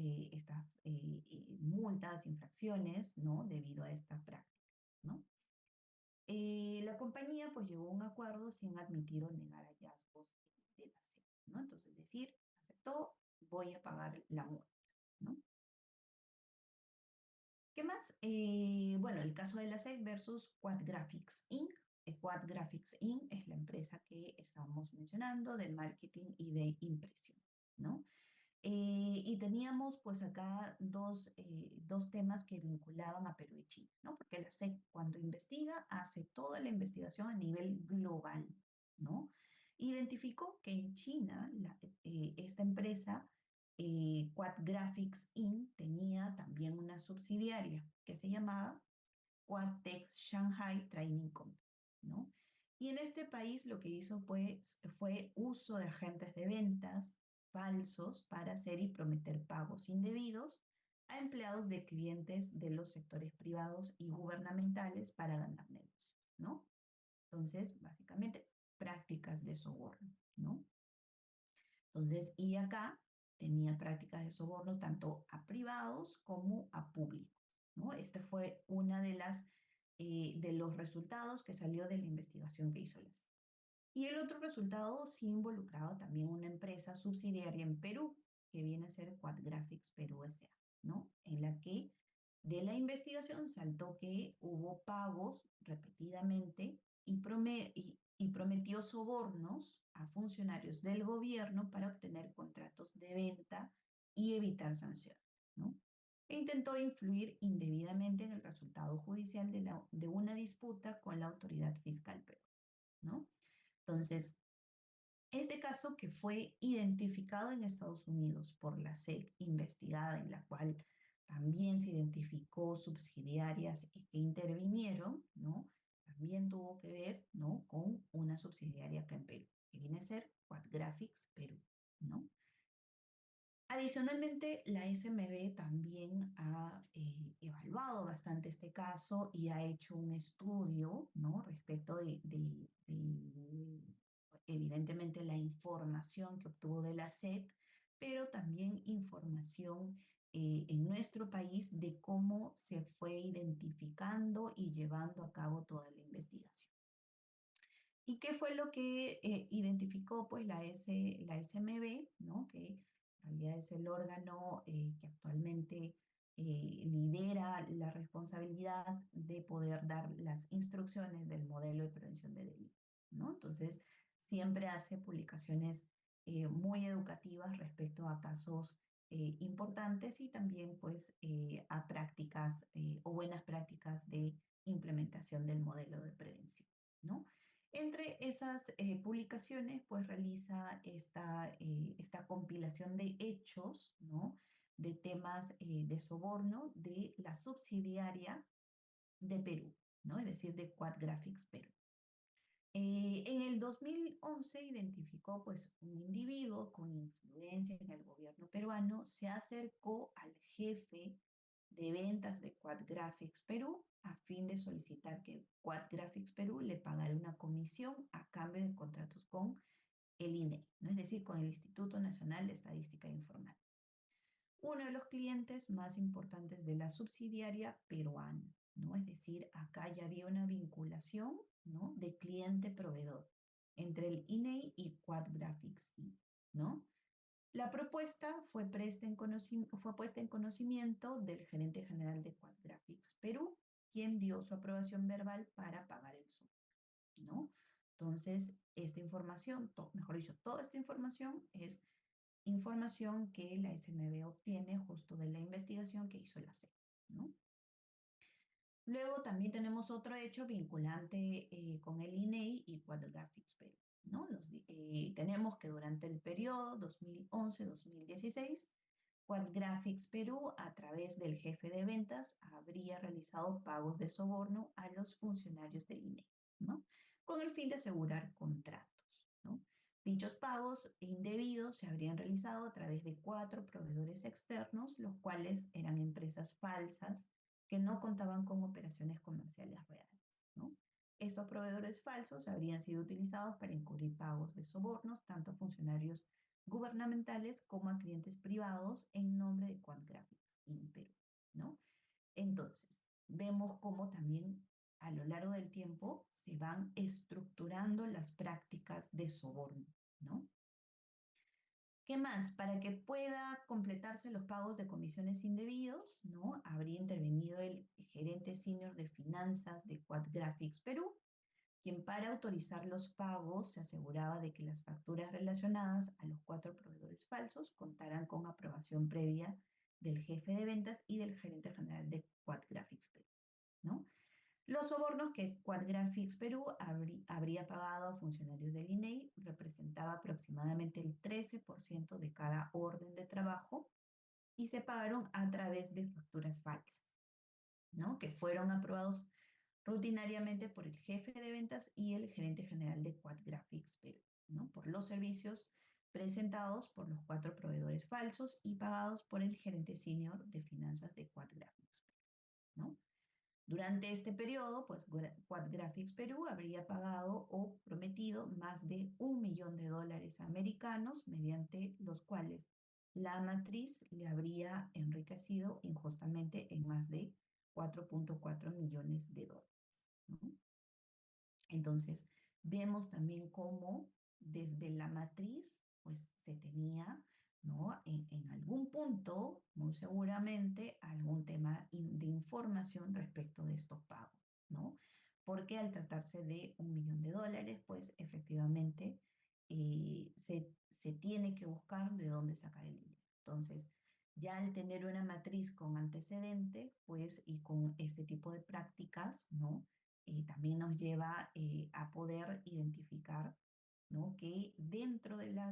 multas, infracciones, ¿no? Debido a esta práctica, ¿no? La compañía pues llegó a un acuerdo sin admitir o negar hallazgos de la SEC, ¿no? Entonces, decir, aceptó, voy a pagar la multa, ¿no? ¿Qué más? Bueno, el caso de la SEC versus Quad Graphics Inc. Quad Graphics Inc. es la empresa que estamos mencionando de marketing y de impresión, ¿no? Y teníamos pues acá dos temas que vinculaban a Perú y Chile, ¿no? Porque la SEC cuando investiga hace toda la investigación a nivel global, ¿no? Identificó que en China esta empresa, Quad Graphics Inc., tenía también una subsidiaria que se llamaba Quadtex Shanghai Training Company, ¿no? Y en este país lo que hizo pues, fue uso de agentes de ventas falsos para hacer y prometer pagos indebidos a empleados de clientes de los sectores privados y gubernamentales para ganar negocios, ¿no? Entonces, básicamente, prácticas de soborno, ¿no? Entonces, y acá tenía prácticas de soborno tanto a privados como a públicos, ¿no? Este fue una de los resultados que salió de la investigación que hizo la SEC. Y el otro resultado sí involucraba también una empresa subsidiaria en Perú, que viene a ser Quadgraphics Perú S.A., ¿no? En la que de la investigación saltó que hubo pagos repetidamente y prometió sobornos a funcionarios del gobierno para obtener contratos de venta y evitar sanciones, ¿no? E intentó influir indebidamente en el resultado judicial de una disputa con la autoridad fiscal peruana, ¿no? Entonces, este caso que fue identificado en Estados Unidos por la SEC, investigada en la cual también se identificó subsidiarias y que intervinieron, ¿no? También tuvo que ver, ¿no? Con una subsidiaria acá en Perú, que viene a ser Quadgraphics Perú, ¿no? Adicionalmente, la SMB también ha evaluado bastante este caso y ha hecho un estudio, ¿no? Respecto evidentemente, la información que obtuvo de la SEC, pero también información en nuestro país de cómo se fue identificando y llevando a cabo toda la investigación. ¿Y qué fue lo que identificó pues la SMB, ¿no? Que en realidad es el órgano que actualmente lidera la responsabilidad de poder dar las instrucciones del modelo de prevención de delitos, ¿no? Entonces, siempre hace publicaciones muy educativas respecto a casos importantes y también pues a prácticas o buenas prácticas de implementación del modelo de prevención, ¿no? Entre esas publicaciones, pues realiza esta compilación de hechos, ¿no? De temas de soborno de la subsidiaria de Perú, ¿no? Es decir, de Quad Graphics Perú. En el 2011 identificó pues un individuo con influencia en el gobierno peruano, se acercó al jefe de ventas de Quad Graphics Perú a fin de solicitar que Quad Graphics Perú le pagara una comisión a cambio de contratos con el INE, ¿no? Es decir, con el Instituto Nacional de Estadística e Informática, uno de los clientes más importantes de la subsidiaria peruana, ¿no? Es decir, acá ya había una vinculación, ¿no? De cliente-proveedor entre el INEI y Quad Graphics, ¿no? La propuesta fue puesta en conocimiento del gerente general de Quad Graphics Perú, quien dio su aprobación verbal para pagar el software, ¿no? Entonces, esta información, mejor dicho, toda esta información es información que la SMB obtiene justo de la investigación que hizo la SEC, ¿no? Luego también tenemos otro hecho vinculante con el INEI y Quad Graphics Perú, ¿no? Tenemos que durante el periodo 2011-2016, Quad Graphics Perú, a través del jefe de ventas, habría realizado pagos de soborno a los funcionarios del INEI, ¿no? Con el fin de asegurar contratos, ¿no? Dichos pagos indebidos se habrían realizado a través de 4 proveedores externos, los cuales eran empresas falsas que no contaban con operaciones comerciales reales, ¿no? Estos proveedores falsos habrían sido utilizados para encubrir pagos de sobornos tanto a funcionarios gubernamentales como a clientes privados en nombre de Quad Graphics en Perú, ¿no? Entonces, vemos cómo también a lo largo del tiempo se van estructurando las prácticas de soborno, ¿no? ¿Qué más? Para que pueda completarse los pagos de comisiones indebidos, ¿no? Habría intervenido el gerente senior de finanzas de Quad Graphics Perú, quien para autorizar los pagos se aseguraba de que las facturas relacionadas a los 4 proveedores falsos contaran con aprobación previa del jefe de ventas y del gerente general de Quad Graphics Perú, ¿no? Los sobornos que Quad Graphics Perú habría pagado a funcionarios del INEI representaba aproximadamente el 13% de cada orden de trabajo y se pagaron a través de facturas falsas, ¿no? Que fueron aprobados rutinariamente por el jefe de ventas y el gerente general de Quad Graphics Perú, ¿no? Por los servicios presentados por los 4 proveedores falsos y pagados por el gerente senior de finanzas de Quad Graphics Perú, ¿no? Durante este periodo, pues Quad Graphics Perú habría pagado o prometido más de $1 millón americanos, mediante los cuales la matriz le habría enriquecido injustamente en más de 4.4 millones de dólares, ¿no? Entonces, vemos también cómo desde la matriz, pues se tenía, ¿no? En algún punto, muy seguramente, algún tema de información respecto de estos pagos, ¿no? Porque al tratarse de $1 millón, pues efectivamente se tiene que buscar de dónde sacar el dinero. Entonces, ya al tener una matriz con antecedente, pues y con este tipo de prácticas, ¿no? También nos lleva a poder identificar, ¿no? Que dentro de la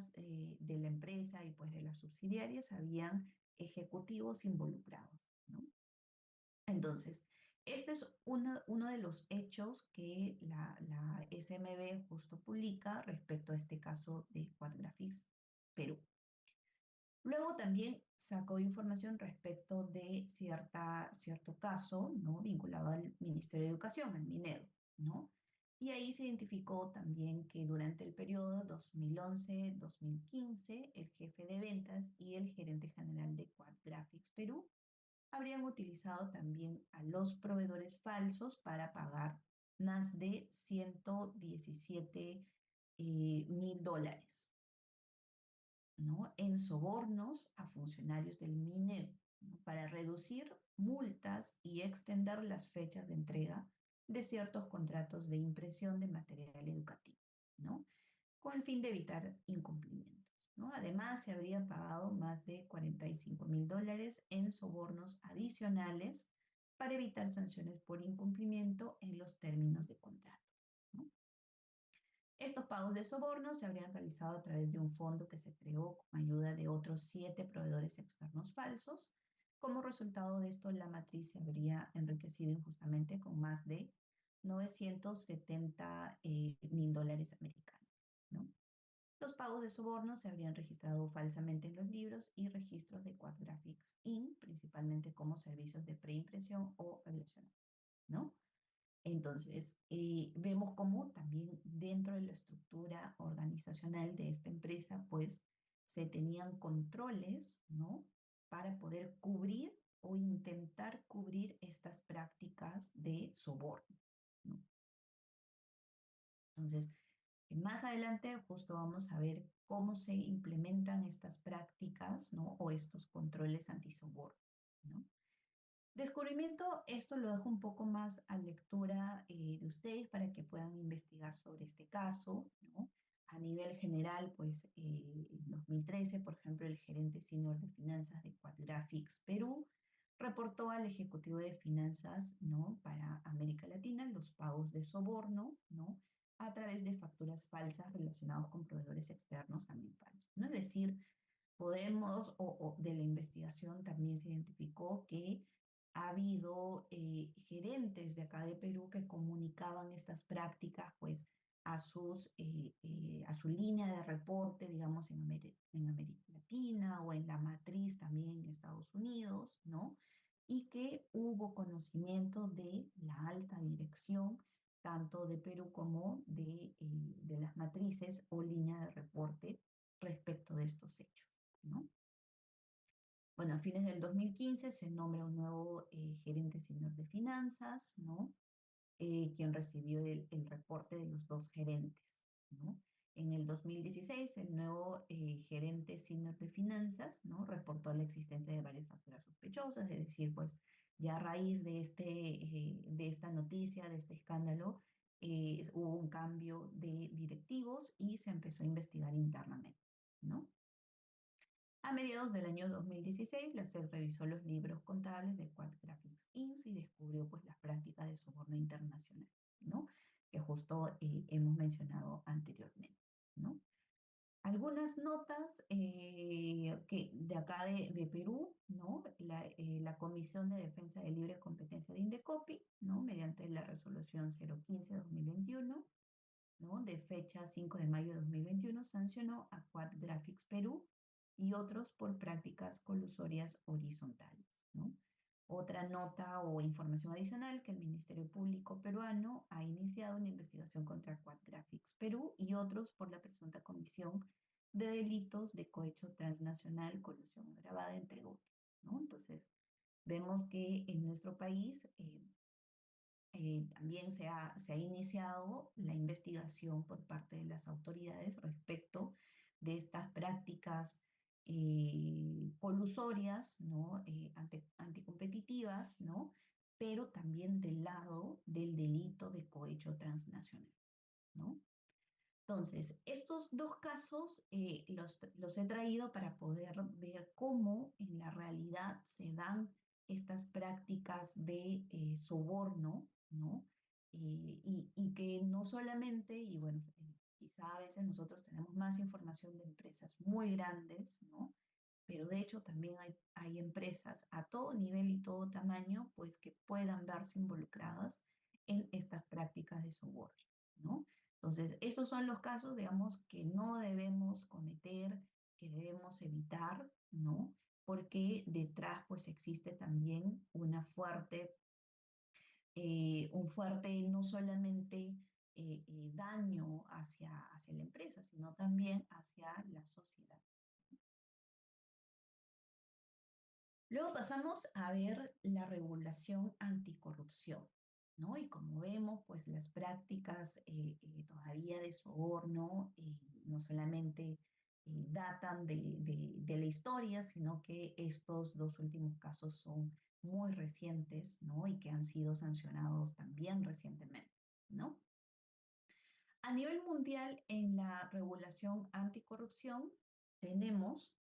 empresa y pues de las subsidiarias habían ejecutivos involucrados, ¿no? Entonces, este es uno de los hechos que la SMB justo publica respecto a este caso de Quadgraphics Perú. Luego también sacó información respecto de cierto caso, ¿no? Vinculado al Ministerio de Educación, al Minedo, ¿no? Y ahí se identificó también que durante el periodo 2011-2015, el jefe de ventas y el gerente general de Quad Graphics Perú habrían utilizado también a los proveedores falsos para pagar más de 117 mil dólares, ¿no? En sobornos a funcionarios del MINED, ¿no? Para reducir multas y extender las fechas de entrega de ciertos contratos de impresión de material educativo, ¿no? Con el fin de evitar incumplimientos, ¿no? Además, se habría pagado más de 45 mil dólares en sobornos adicionales para evitar sanciones por incumplimiento en los términos de contrato, ¿no? Estos pagos de soborno se habrían realizado a través de un fondo que se creó con ayuda de otros 7 proveedores externos falsos. Como resultado de esto, la matriz se habría enriquecido injustamente con más de 970 mil dólares americanos, ¿no? Los pagos de soborno se habrían registrado falsamente en los libros y registros de Quadgraphics Inc., principalmente como servicios de preimpresión o relacionados, ¿no? Entonces, vemos cómo también dentro de la estructura organizacional de esta empresa, pues se tenían controles, ¿no? Para poder cubrir o intentar cubrir estas prácticas de soborno, ¿no? Entonces, más adelante justo vamos a ver cómo se implementan estas prácticas, ¿no? O estos controles antisoborno, ¿no? Descubrimiento, esto lo dejo un poco más a lectura de ustedes para que puedan investigar sobre este caso, ¿no? A nivel general, pues en 2013, por ejemplo, el gerente senior de finanzas de Quadgraphics Perú reportó al Ejecutivo de Finanzas, ¿no? Para América Latina los pagos de soborno, ¿no? A través de facturas falsas relacionados con proveedores externos también falsos, ¿no? Es decir, podemos, o de la investigación también se identificó que ha habido gerentes de acá de Perú que comunicaban estas prácticas pues a su línea de reporte, digamos, en América Latina o en la matriz también en Estados Unidos, ¿no? Y que hubo conocimiento de la alta dirección, tanto de Perú como de las matrices o línea de reporte respecto de estos hechos, ¿no? Bueno, a fines del 2015 se nombra un nuevo gerente senior de finanzas, ¿no? Quien recibió el reporte de los dos gerentes, ¿no? En el 2016, el nuevo gerente senior de finanzas, ¿no? Reportó la existencia de varias facturas sospechosas, es decir, pues ya a raíz de esta noticia, de este escándalo, hubo un cambio de directivos y se empezó a investigar internamente, ¿no? A mediados del año 2016, la SEC revisó los libros contables de Quadgraphics Inc. y descubrió pues, las prácticas de soborno internacional, ¿no? Que justo hemos mencionado anteriormente, ¿no? Algunas notas que de acá de Perú, ¿no? La Comisión de Defensa de Libre Competencia de Indecopi, ¿no? Mediante la resolución 015-2021, ¿no? De fecha 5 de mayo de 2021, sancionó a Quadgraphics Perú y otros por prácticas colusorias horizontales, ¿no? Otra nota o información adicional que el Ministerio Público peruano ha iniciado una investigación contra Quadgraphics Perú y otros por la presunta comisión de delitos de cohecho transnacional, colusión agravada, entre otros, ¿no? Entonces, vemos que en nuestro país también se ha iniciado la investigación por parte de las autoridades respecto de estas prácticas colusorias, ¿no? Anticompetitivas, ¿no? Pero también del lado del delito de cohecho transnacional, ¿no? Entonces, estos dos casos los he traído para poder ver cómo en la realidad se dan estas prácticas de soborno, ¿no? Y que no solamente, y bueno, quizá a veces nosotros tenemos más información de empresas muy grandes, ¿no? Pero de hecho también hay empresas a todo nivel y todo tamaño, pues que puedan verse involucradas en estas prácticas de soborno, ¿no? Entonces, estos son los casos, digamos, que no debemos cometer, que debemos evitar, ¿no? Porque detrás, pues, existe también un fuerte no solamente daño hacia la empresa, sino también hacia la sociedad. Luego pasamos a ver la regulación anticorrupción, ¿no? Y como vemos, pues las prácticas todavía de soborno no solamente datan de la historia, sino que estos dos últimos casos son muy recientes, ¿no? Y que han sido sancionados también recientemente, ¿no? A nivel mundial, en la regulación anticorrupción, tenemos,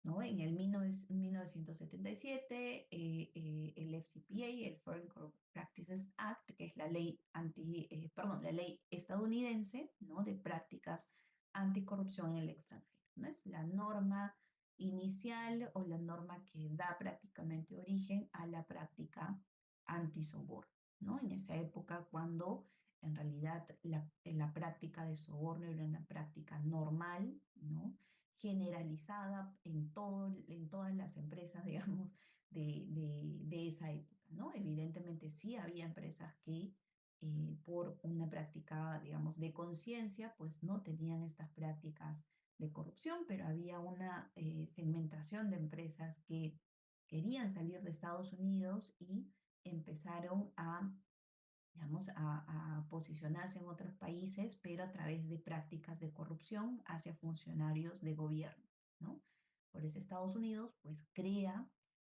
¿no? En el 1977, el FCPA, el Foreign Corrupt Practices Act, que es la ley la ley estadounidense, ¿no? De prácticas anticorrupción en el extranjero, ¿no? Es la norma inicial o la norma que da prácticamente origen a la práctica antisoborno, ¿no? En esa época cuando en realidad la práctica de soborno era una práctica normal, ¿no? Generalizada en todas las empresas, digamos, de esa época, ¿no? Evidentemente sí había empresas que por una práctica, digamos, de conciencia, pues no tenían estas prácticas de corrupción, pero había una segmentación de empresas que querían salir de Estados Unidos y empezaron a, digamos, a posicionarse en otros países, pero a través de prácticas de corrupción hacia funcionarios de gobierno, ¿no? Por eso Estados Unidos, pues, crea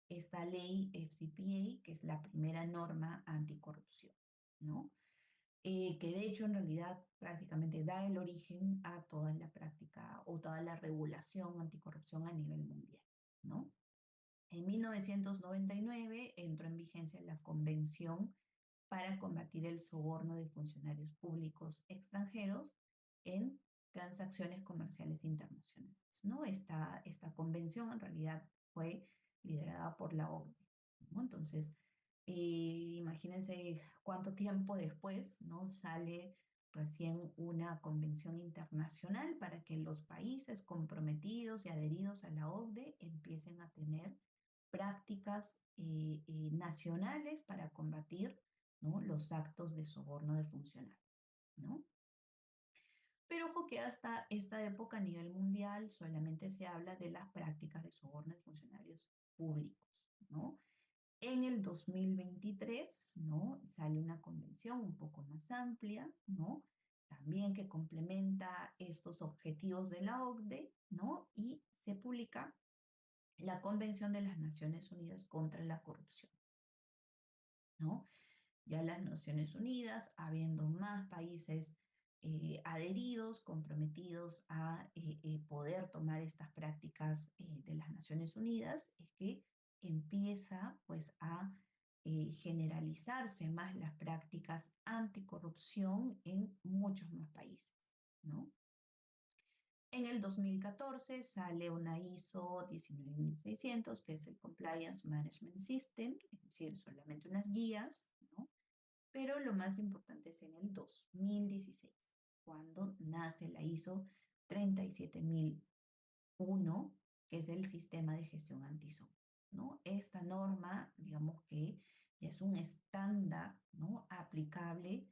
esta ley FCPA, que es la primera norma anticorrupción, ¿no? Que de hecho en realidad prácticamente da el origen a toda la práctica o toda la regulación anticorrupción a nivel mundial, ¿no? En 1999 entró en vigencia la Convención para combatir el soborno de funcionarios públicos extranjeros en transacciones comerciales internacionales, ¿no? Esta convención en realidad fue liderada por la OCDE, ¿no? Entonces, imagínense cuánto tiempo después, ¿no? Sale recién una convención internacional para que los países comprometidos y adheridos a la OCDE empiecen a tener prácticas nacionales para combatir, ¿no? Los actos de soborno de funcionarios, ¿no? Pero ojo que hasta esta época a nivel mundial solamente se habla de las prácticas de soborno de funcionarios públicos, ¿no? En el 2023, ¿no? Sale una convención un poco más amplia, ¿no? También que complementa estos objetivos de la OCDE, ¿no? Y se publica la Convención de las Naciones Unidas contra la Corrupción, ¿no? Ya las Naciones Unidas, habiendo más países adheridos, comprometidos a poder tomar estas prácticas de las Naciones Unidas, es que empieza pues a generalizarse más las prácticas anticorrupción en muchos más países, ¿no? En el 2014 sale una ISO 19600, que es el Compliance Management System, es decir, solamente unas guías, ¿no? Pero lo más importante es en el 2016, cuando nace la ISO 37001, que es el sistema de gestión anti-SOC, ¿no? Esta norma, digamos que ya es un estándar, ¿no? Aplicable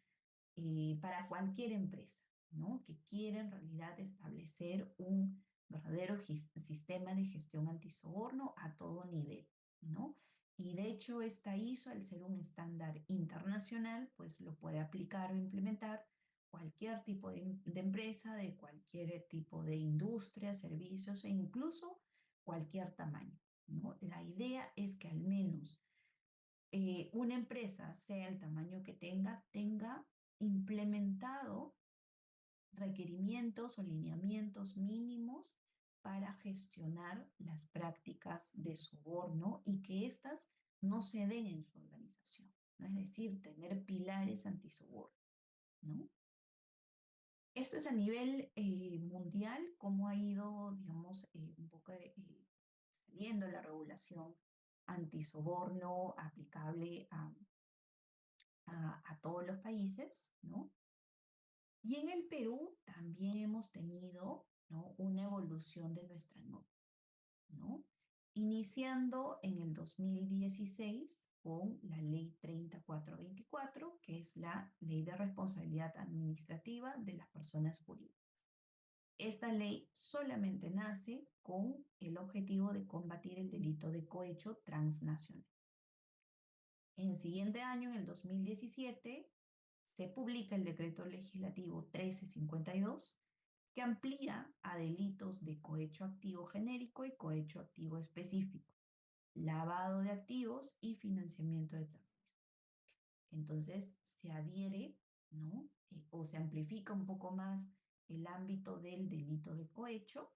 para cualquier empresa, ¿no? Que quiera en realidad establecer un verdadero sistema de gestión antisoborno a todo nivel, ¿no? Y de hecho esta ISO, al ser un estándar internacional, pues lo puede aplicar o implementar cualquier tipo de empresa, de cualquier tipo de industria, servicios e incluso cualquier tamaño, ¿no? La idea es que al menos una empresa, sea el tamaño que tenga implementado requerimientos o lineamientos mínimos para gestionar las prácticas de soborno y que éstas no se den en su organización, ¿no? Es decir, tener pilares antisoborno, ¿no? Esto es a nivel mundial, cómo ha ido, digamos, un poco saliendo la regulación antisoborno aplicable a todos los países, ¿no? Y en el Perú también hemos tenido, ¿no? Una evolución de nuestra norma, ¿no? Iniciando en el 2016 con la ley 3424, que es la ley de responsabilidad administrativa de las personas jurídicas. Esta ley solamente nace con el objetivo de combatir el delito de cohecho transnacional. En el siguiente año, en el 2017, se publica el decreto legislativo 1352, que amplía a delitos de cohecho activo genérico y cohecho activo específico, lavado de activos y financiamiento de terrorismo. Entonces se adhiere, ¿no? O se amplifica un poco más el ámbito del delito de cohecho,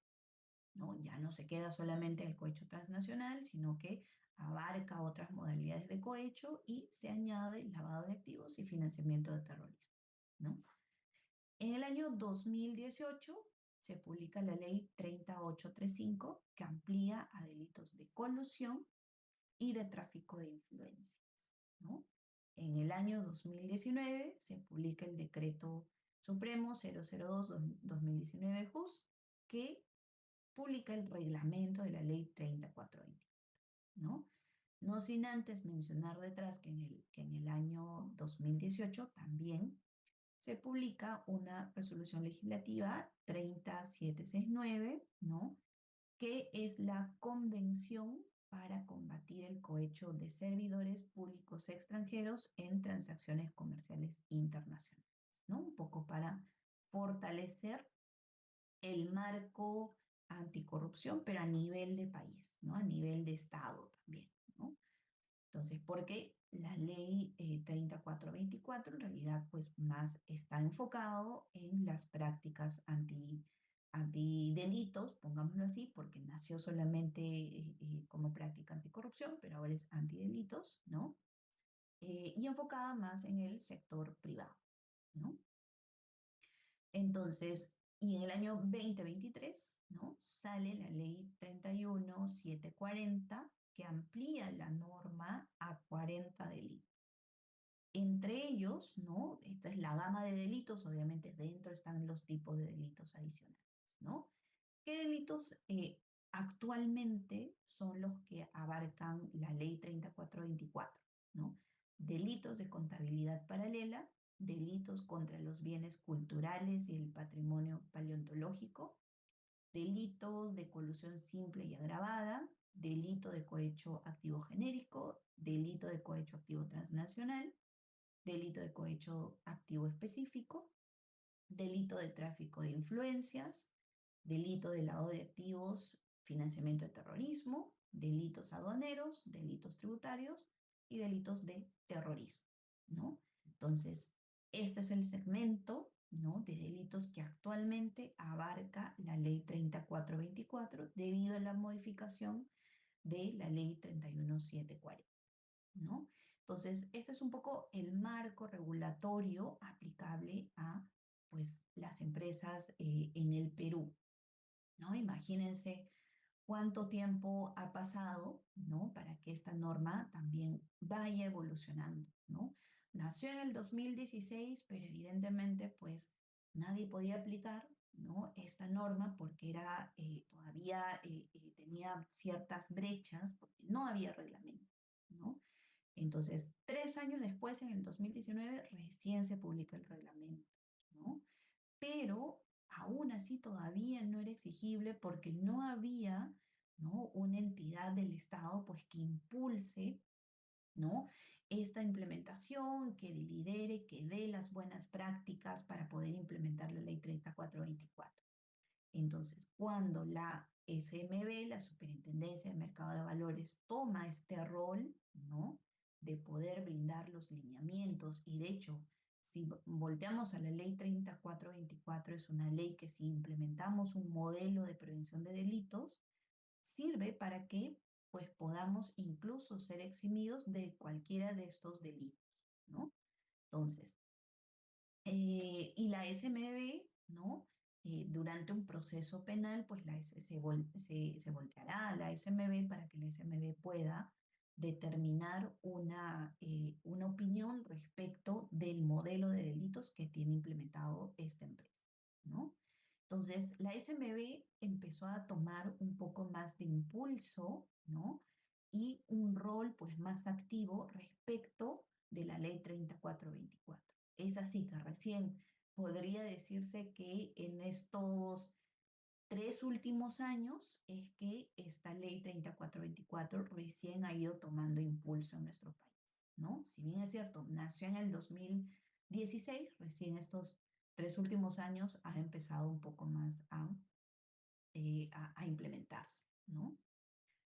¿no? Ya no se queda solamente el cohecho transnacional, sino que abarca otras modalidades de cohecho y se añade lavado de activos y financiamiento de terrorismo, ¿no? En el año 2018 se publica la ley 3835, que amplía a delitos de colusión y de tráfico de influencias, ¿no? En el año 2019 se publica el Decreto Supremo 002-2019 JUS, que publica el reglamento de la Ley 3424, ¿no? No sin antes mencionar detrás que en el año 2018 también se publica una resolución legislativa 30769, ¿no? Que es la Convención para combatir el cohecho de servidores públicos extranjeros en transacciones comerciales internacionales, ¿no? Un poco para fortalecer el marco anticorrupción, pero a nivel de país, ¿no? A nivel de Estado también, ¿no? Entonces, porque la ley 3424 en realidad pues más está enfocado en las prácticas antidelitos, pongámoslo así, porque nació solamente como práctica anticorrupción, pero ahora es antidelitos, ¿no? Y enfocada más en el sector privado, ¿no? Entonces, y en el año 2023, ¿no? Sale la ley 31740 que amplía la norma a 40 delitos. Entre ellos, ¿no? Esta es la gama de delitos, obviamente dentro están los tipos de delitos adicionales, ¿no? ¿Qué delitos actualmente son los que abarcan la ley 3424, ¿no? Delitos de contabilidad paralela, delitos contra los bienes culturales y el patrimonio paleontológico, delitos de colusión simple y agravada, delito de cohecho activo genérico, delito de cohecho activo transnacional, delito de cohecho activo específico, delito de tráfico de influencias, delito de lavado de activos, financiamiento de terrorismo, delitos aduaneros, delitos tributarios y delitos de terrorismo, ¿no? Entonces, este es el segmento, ¿no? De delitos que actualmente abarca la ley 3424 debido a la modificación de la ley 31740, ¿no? Entonces, este es un poco el marco regulatorio aplicable a pues, las empresas en el Perú, ¿no? Imagínense cuánto tiempo ha pasado, ¿no? Para que esta norma también vaya evolucionando, ¿no? Nació en el 2016, pero evidentemente, pues, nadie podía aplicar, ¿no? Esta norma porque era, todavía tenía ciertas brechas, porque no había reglamento, ¿no? Entonces, 3 años después, en el 2019, recién se publica el reglamento, ¿no? Pero aún así todavía no era exigible porque no había, ¿no? Una entidad del Estado pues que impulse, ¿no? Esta implementación, que lidere, que dé las buenas prácticas para poder implementar la ley 3424. Entonces, cuando la SMB, la Superintendencia de Mercado de Valores, toma este rol, ¿no? De poder brindar los lineamientos, y de hecho, si volteamos a la ley 3424, es una ley que si implementamos un modelo de prevención de delitos, sirve para que pues podamos incluso ser eximidos de cualquiera de estos delitos, ¿no? Entonces, y la SMB, ¿no? Durante un proceso penal, pues se volteará a la SMB para que la SMB pueda determinar una opinión respecto del modelo de delitos que tiene implementado esta empresa, ¿no? Entonces, la SMB empezó a tomar un poco más de impulso, ¿no? Y un rol pues más activo respecto de la ley 3424. Es así que recién podría decirse que en estos 3 últimos años es que esta ley 3424 recién ha ido tomando impulso en nuestro país, ¿no? Si bien es cierto, nació en el 2016, recién estos 3 últimos años ha empezado un poco más a implementarse, ¿no?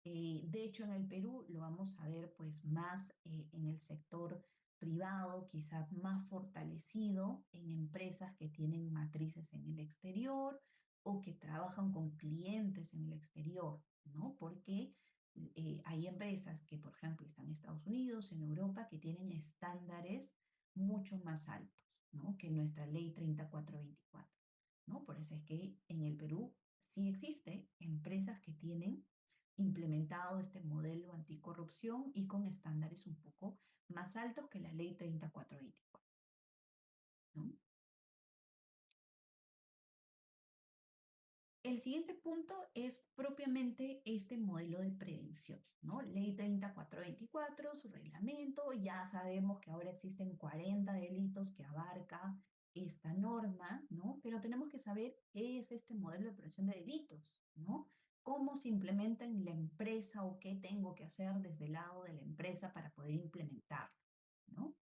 De hecho, en el Perú lo vamos a ver pues más en el sector privado, quizás más fortalecido en empresas que tienen matrices en el exterior o que trabajan con clientes en el exterior, ¿no? Porque hay empresas que, por ejemplo, están en Estados Unidos, en Europa, que tienen estándares mucho más altos, ¿no? Que nuestra ley 3424, ¿no? Por eso es que en el Perú sí existe empresas que tienen implementado este modelo anticorrupción y con estándares un poco más altos que la ley 3424, ¿no? El siguiente punto es propiamente este modelo de prevención, ¿no? Ley 3424, su reglamento, ya sabemos que ahora existen 40 delitos que abarca esta norma, ¿no? Pero tenemos que saber qué es este modelo de prevención de delitos, ¿no? ¿Cómo se implementa en la empresa o qué tengo que hacer desde el lado de la empresa para poder implementarlo, ¿no?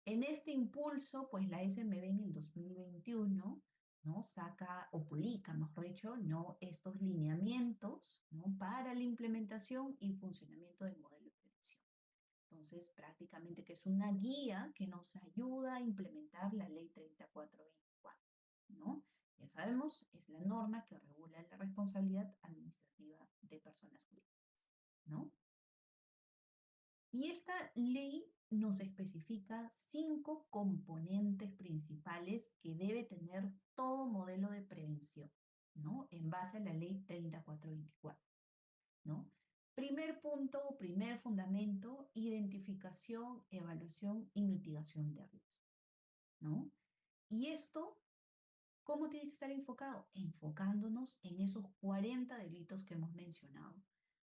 En este impulso, pues la SMB en el 2021, ¿no? Saca o publica, mejor dicho, ¿no? Estos lineamientos, ¿no? Para la implementación y funcionamiento del modelo de prevención. Entonces, prácticamente que es una guía que nos ayuda a implementar la ley 3424, ¿no? Ya sabemos, es la norma que regula la responsabilidad administrativa de personas jurídicas, ¿no? Y esta ley nos especifica 5 componentes principales que debe tener todo modelo de prevención, ¿no? En base a la ley 3424, ¿no? Primer punto, primer fundamento, identificación, evaluación y mitigación de riesgo, ¿no? Y esto, ¿cómo tiene que estar enfocado? Enfocándonos en esos 40 delitos que hemos mencionado.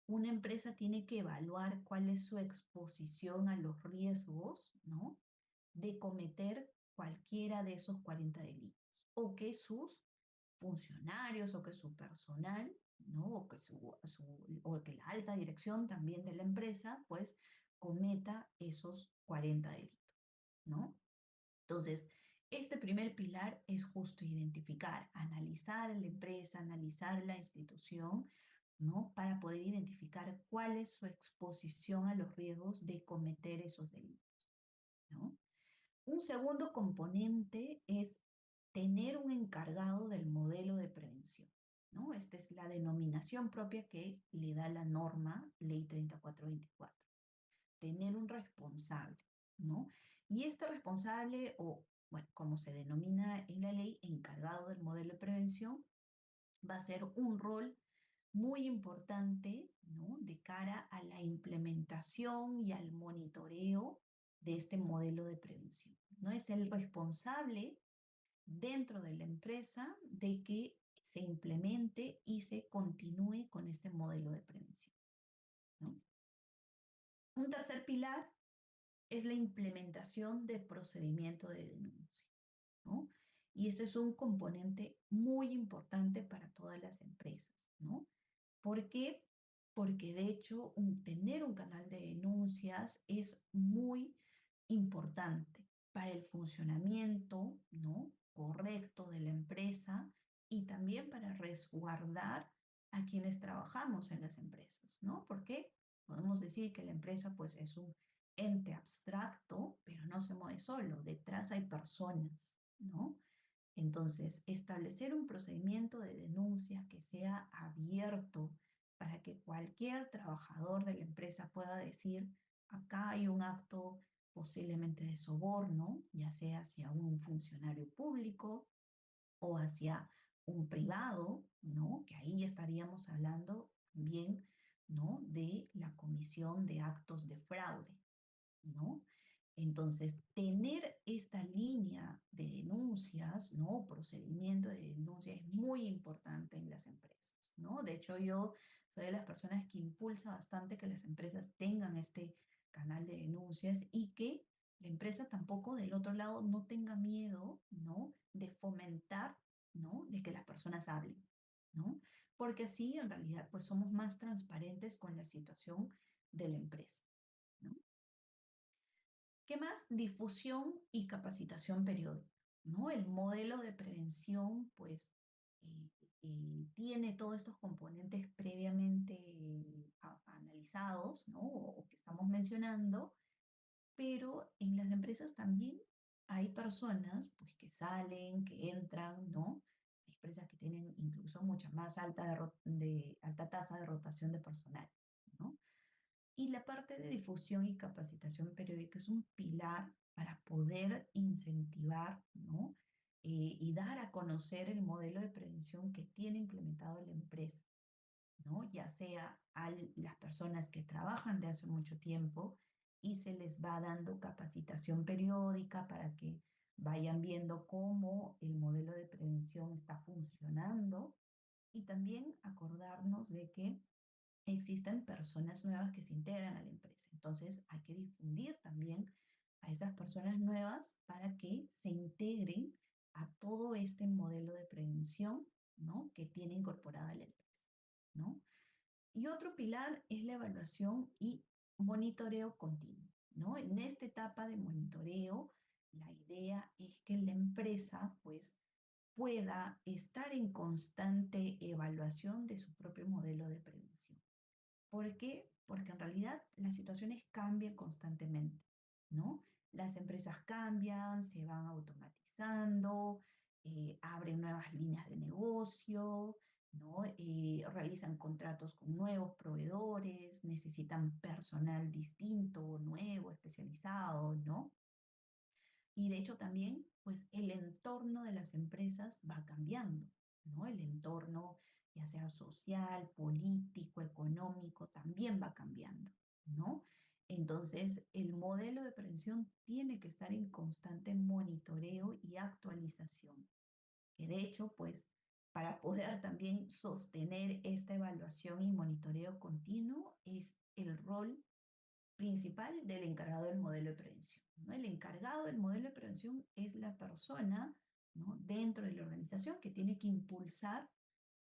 Una empresa tiene que evaluar cuál es su exposición a los riesgos, ¿no? De cometer cualquiera de esos 40 delitos. O que sus funcionarios o que su personal, ¿no? O que la alta dirección también de la empresa, pues, cometa esos 40 delitos, ¿no? Entonces, este primer pilar es justo identificar, analizar a la empresa, analizar la institución, ¿no? Para poder identificar cuál es su exposición a los riesgos de cometer esos delitos, ¿no? Un segundo componente es tener un encargado del modelo de prevención, ¿no? Esta es la denominación propia que le da la norma Ley 3424. Tener un responsable, ¿no? Y este responsable, o bueno, como se denomina en la ley, encargado del modelo de prevención, va a ser un rol muy importante, ¿no? De cara a la implementación y al monitoreo de este modelo de prevención. ¿No? Es el responsable dentro de la empresa de que se implemente y se continúe con este modelo de prevención, ¿no? Un tercer pilar es la implementación de procedimiento de denuncia, ¿no? Y eso es un componente muy importante para todas las empresas, ¿no? ¿Por qué? Porque de hecho tener un canal de denuncias es muy importante para el funcionamiento, ¿no? Correcto de la empresa y también para resguardar a quienes trabajamos en las empresas, ¿no? Porque podemos decir que la empresa pues es un ente abstracto, pero no se mueve solo, detrás hay personas, ¿no? Entonces, establecer un procedimiento de denuncia que sea abierto para que cualquier trabajador de la empresa pueda decir, acá hay un acto posiblemente de soborno, ya sea hacia un funcionario público o hacia un privado, ¿no? Que ahí estaríamos hablando también, ¿no? De la comisión de actos de fraude, ¿no? Entonces, tener esta línea de denuncias, ¿no? Procedimiento de denuncia es muy importante en las empresas, ¿no? De hecho, yo soy de las personas que impulsa bastante que las empresas tengan este canal de denuncias y que la empresa tampoco del otro lado no tenga miedo, ¿no? De fomentar, ¿no? De que las personas hablen, ¿no? Porque así en realidad pues somos más transparentes con la situación de la empresa, ¿no? ¿Qué más? Difusión y capacitación periódica, ¿no? El modelo de prevención, pues, eh, tiene todos estos componentes previamente analizados, ¿no? O que estamos mencionando, pero en las empresas también hay personas, pues, que salen, que entran, ¿no? Hay empresas que tienen incluso mucha más alta tasa de rotación de personal, ¿no? Y la parte de difusión y capacitación periódica es un pilar para poder incentivar, ¿no? Y dar a conocer el modelo de prevención que tiene implementado la empresa, ¿no? Ya sea a las personas que trabajan de hace mucho tiempo y se les va dando capacitación periódica para que vayan viendo cómo el modelo de prevención está funcionando y también acordarnos de que existen personas nuevas que se integran a la empresa. Entonces hay que difundir también a esas personas nuevas para que se integren a todo este modelo de prevención, ¿no? Que tiene incorporada la empresa, ¿no? Y otro pilar es la evaluación y monitoreo continuo, ¿no? En esta etapa de monitoreo, la idea es que la empresa, pues, pueda estar en constante evaluación de su propio modelo de prevención. ¿Por qué? Porque en realidad las situaciones cambian constantemente, ¿no? Las empresas cambian, se van automatizando, abren nuevas líneas de negocio, ¿no? Realizan contratos con nuevos proveedores, necesitan personal distinto, nuevo, especializado, ¿no? Y de hecho también, pues el entorno de las empresas va cambiando, ¿no? El entorno, ya sea social, político, económico, también va cambiando, ¿no? Entonces, el modelo de prevención tiene que estar en constante monitoreo y actualización, que de hecho, pues, para poder también sostener esta evaluación y monitoreo continuo es el rol principal del encargado del modelo de prevención, ¿no? El encargado del modelo de prevención es la persona, ¿no? Dentro de la organización que tiene que impulsar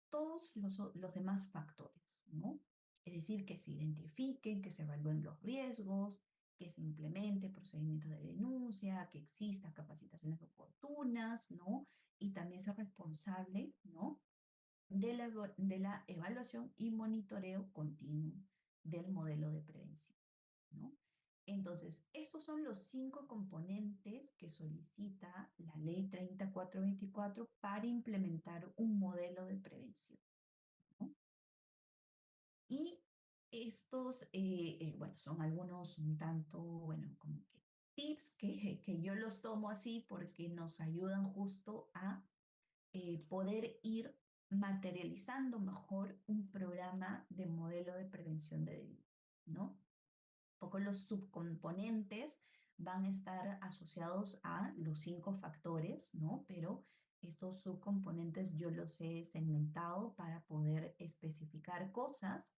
todos los demás factores, ¿no? Es decir, que se identifiquen, que se evalúen los riesgos, que se implemente procedimientos de denuncia, que existan capacitaciones oportunas, ¿no? Y también ser responsable, ¿no? De la evaluación y monitoreo continuo del modelo de prevención, ¿no? Entonces, estos son los 5 componentes que solicita la ley 3424 para implementar un modelo de prevención, ¿no? Y estos, bueno, son algunos un tanto, bueno, como que tips que yo los tomo así porque nos ayudan justo a poder ir materializando mejor un programa de modelo de prevención de delito, ¿no? Poco los subcomponentes van a estar asociados a los 5 factores, ¿no? Pero estos subcomponentes yo los he segmentado para poder especificar cosas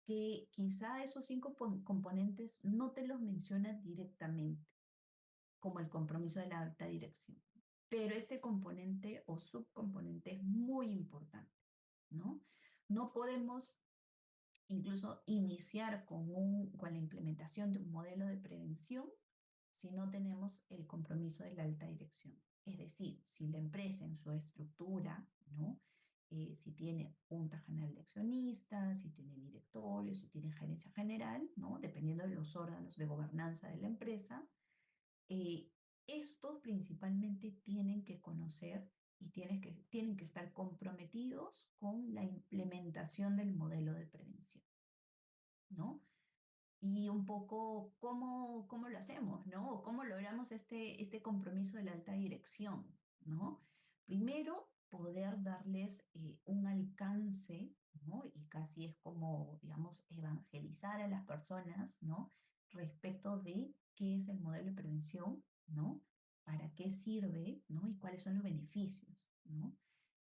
que quizá esos 5 componentes no te los mencionan directamente, como el compromiso de la alta dirección. Pero este componente o subcomponente es muy importante, ¿no? No podemos incluso iniciar con la implementación de un modelo de prevención si no tenemos el compromiso de la alta dirección. Es decir, si la empresa en su estructura, ¿no? Si tiene junta general de accionistas, si tiene directorio, si tiene gerencia general, ¿no? Dependiendo de los órganos de gobernanza de la empresa, eh, estos principalmente tienen que conocer y tienen que estar comprometidos con la implementación del modelo de prevención, ¿no? Y un poco cómo lo hacemos, ¿no? O cómo logramos este compromiso de la alta dirección, ¿no? Primero, poder darles un alcance, ¿no? Y casi es como, digamos, evangelizar a las personas, ¿no? Respecto de qué es el modelo de prevención, ¿no? Para qué sirve, ¿no? Y cuáles son los beneficios, ¿no?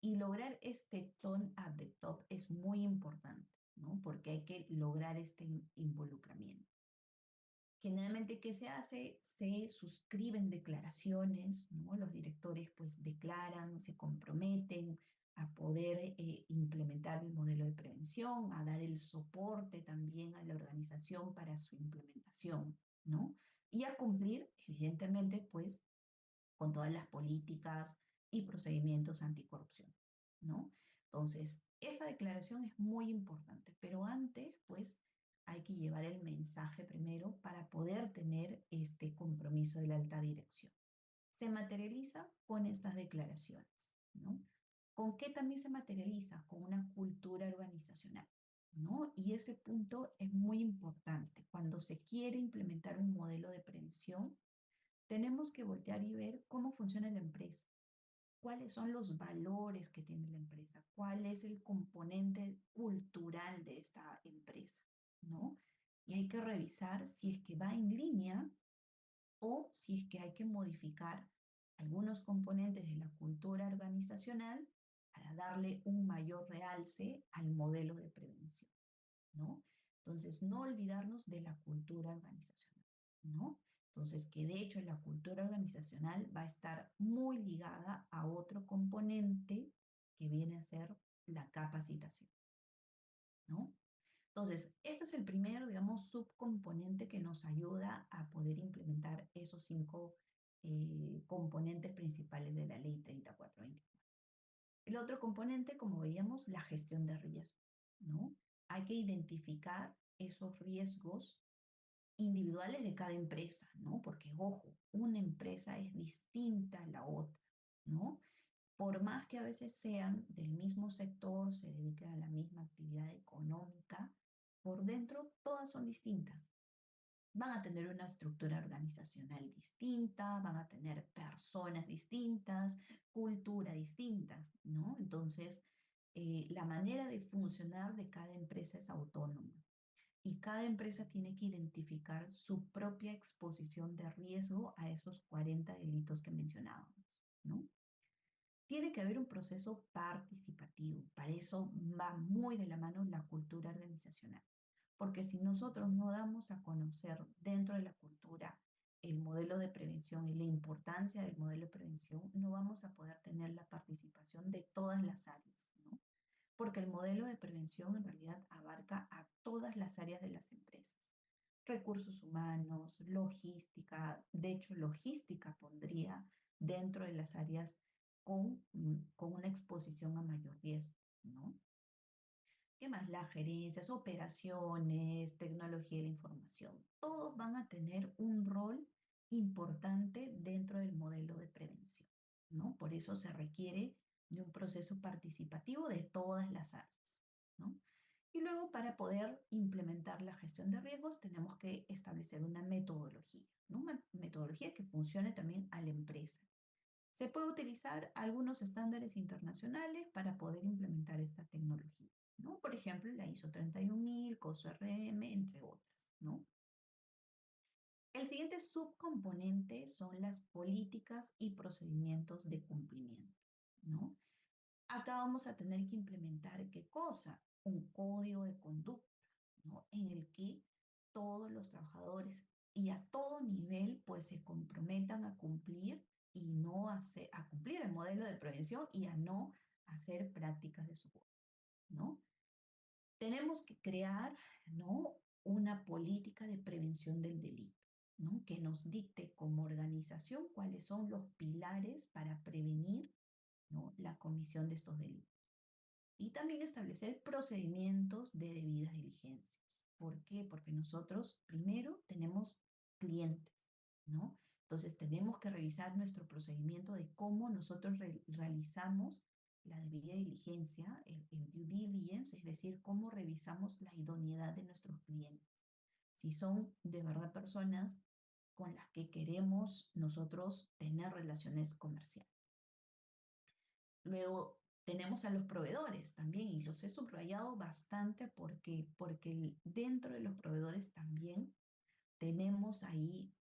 Y lograr este tone at the top es muy importante, ¿no? Porque hay que lograr este involucramiento. Generalmente, ¿qué se hace? Se suscriben declaraciones, ¿no? Los directores pues declaran, se comprometen a poder implementar el modelo de prevención, a dar el soporte también a la organización para su implementación, ¿no? Y a cumplir, evidentemente, pues con todas las políticas y procedimientos anticorrupción, ¿no? Entonces, esa declaración es muy importante, pero antes, pues, hay que llevar el mensaje primero para poder tener este compromiso de la alta dirección. Se materializa con estas declaraciones, ¿no? ¿Con qué también se materializa? Con una cultura organizacional, ¿no? Y ese punto es muy importante. Cuando se quiere implementar un modelo de prevención, tenemos que voltear y ver cómo funciona la empresa, cuáles son los valores que tiene la empresa, cuál es el componente cultural de esta empresa, ¿no? Y hay que revisar si es que va en línea o si es que hay que modificar algunos componentes de la cultura organizacional para darle un mayor realce al modelo de prevención, ¿no? Entonces, no olvidarnos de la cultura organizacional, ¿no? Entonces, que de hecho la cultura organizacional va a estar muy ligada a otro componente que viene a ser la capacitación, ¿no? Entonces, este es el primer, digamos, subcomponente que nos ayuda a poder implementar esos 5 componentes principales de la ley 3424. El otro componente, como veíamos, la gestión de riesgo, ¿no? Hay que identificar esos riesgos individuales de cada empresa, ¿no? Porque, ojo, una empresa es distinta a la otra, ¿no? Por más que a veces sean del mismo sector, se dediquen a la misma actividad económica, por dentro todas son distintas. Van a tener una estructura organizacional distinta, van a tener personas distintas, cultura distinta, ¿no? Entonces, la manera de funcionar de cada empresa es autónoma y cada empresa tiene que identificar su propia exposición de riesgo a esos 40 delitos que mencionábamos, ¿no? Tiene que haber un proceso participativo. Para eso va muy de la mano la cultura organizacional. Porque si nosotros no damos a conocer dentro de la cultura el modelo de prevención y la importancia del modelo de prevención, no vamos a poder tener la participación de todas las áreas, ¿no? Porque el modelo de prevención en realidad abarca a todas las áreas de las empresas. Recursos humanos, logística, de hecho logística pondría dentro de las áreas con una exposición a mayor riesgo, ¿no? ¿Qué más? Las gerencias, operaciones, tecnología de la información, todos van a tener un rol importante dentro del modelo de prevención, ¿no? Por eso se requiere de un proceso participativo de todas las áreas, ¿no? Y luego para poder implementar la gestión de riesgos tenemos que establecer una metodología, ¿no? Una metodología que funcione también a la empresa. Se puede utilizar algunos estándares internacionales para poder implementar esta tecnología, ¿no? Por ejemplo, la ISO 31000, COSO-RM, entre otras, ¿no? El siguiente subcomponente son las políticas y procedimientos de cumplimiento, ¿no? Acá vamos a tener que implementar ¿qué cosa? Un código de conducta, ¿no? En el que todos los trabajadores y a todo nivel pues se comprometan a cumplir y no hacer, a cumplir el modelo de prevención y a no hacer prácticas de soborno, ¿no? Tenemos que crear, ¿no? Una política de prevención del delito, ¿no? Que nos dicte como organización cuáles son los pilares para prevenir, ¿no? La comisión de estos delitos. Y también establecer procedimientos de debidas diligencias. ¿Por qué? Porque nosotros primero tenemos clientes, ¿no? Entonces tenemos que revisar nuestro procedimiento de cómo nosotros realizamos la debida diligencia, el due diligence, es decir, cómo revisamos la idoneidad de nuestros clientes. Si son de verdad personas con las que queremos nosotros tener relaciones comerciales. Luego tenemos a los proveedores también, y los he subrayado bastante porque dentro de los proveedores también tenemos ahí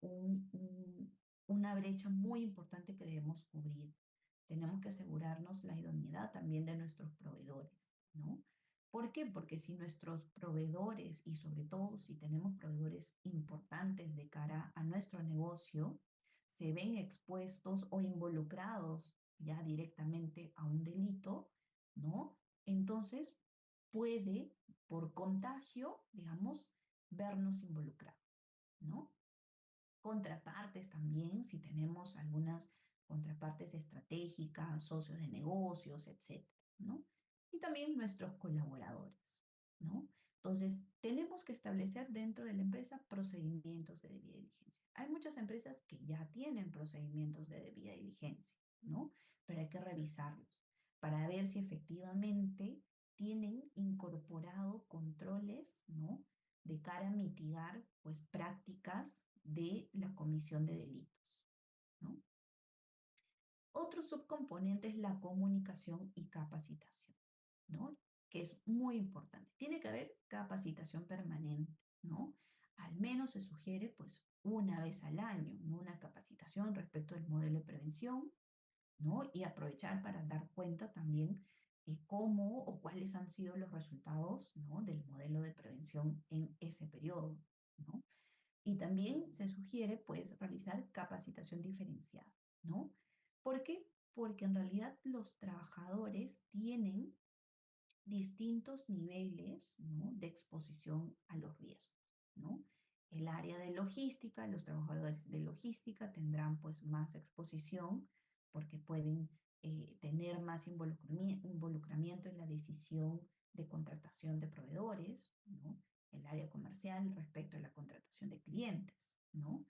una brecha muy importante que debemos cubrir. Tenemos que asegurarnos la idoneidad también de nuestros proveedores, ¿no? ¿Por qué? Porque si nuestros proveedores, y sobre todo si tenemos proveedores importantes de cara a nuestro negocio, se ven expuestos o involucrados ya directamente a un delito, ¿no? Entonces puede, por contagio, digamos, vernos involucrados, ¿no? Contrapartes también, si tenemos algunas contrapartes estratégicas, socios de negocios, etcétera, ¿no? Y también nuestros colaboradores, ¿no? Entonces, tenemos que establecer dentro de la empresa procedimientos de debida diligencia. Hay muchas empresas que ya tienen procedimientos de debida diligencia, ¿no? Pero hay que revisarlos para ver si efectivamente tienen incorporado controles, ¿no? De cara a mitigar, pues, prácticas de la comisión de delitos, ¿no? Otro subcomponente es la comunicación y capacitación, ¿no? Que es muy importante. Tiene que haber capacitación permanente, ¿no? Al menos se sugiere, pues, una vez al año, ¿no? Una capacitación respecto del modelo de prevención, ¿no? Y aprovechar para dar cuenta también cómo o cuáles han sido los resultados, ¿no? Del modelo de prevención en ese periodo, ¿no? Y también se sugiere, pues, realizar capacitación diferenciada, ¿no? ¿Por qué? Porque en realidad los trabajadores tienen distintos niveles, ¿no? De exposición a los riesgos, ¿no? El área de logística, los trabajadores de logística tendrán pues más exposición porque pueden tener más involucramiento en la decisión de contratación de proveedores, ¿no? El área comercial respecto a la contratación de clientes, ¿no?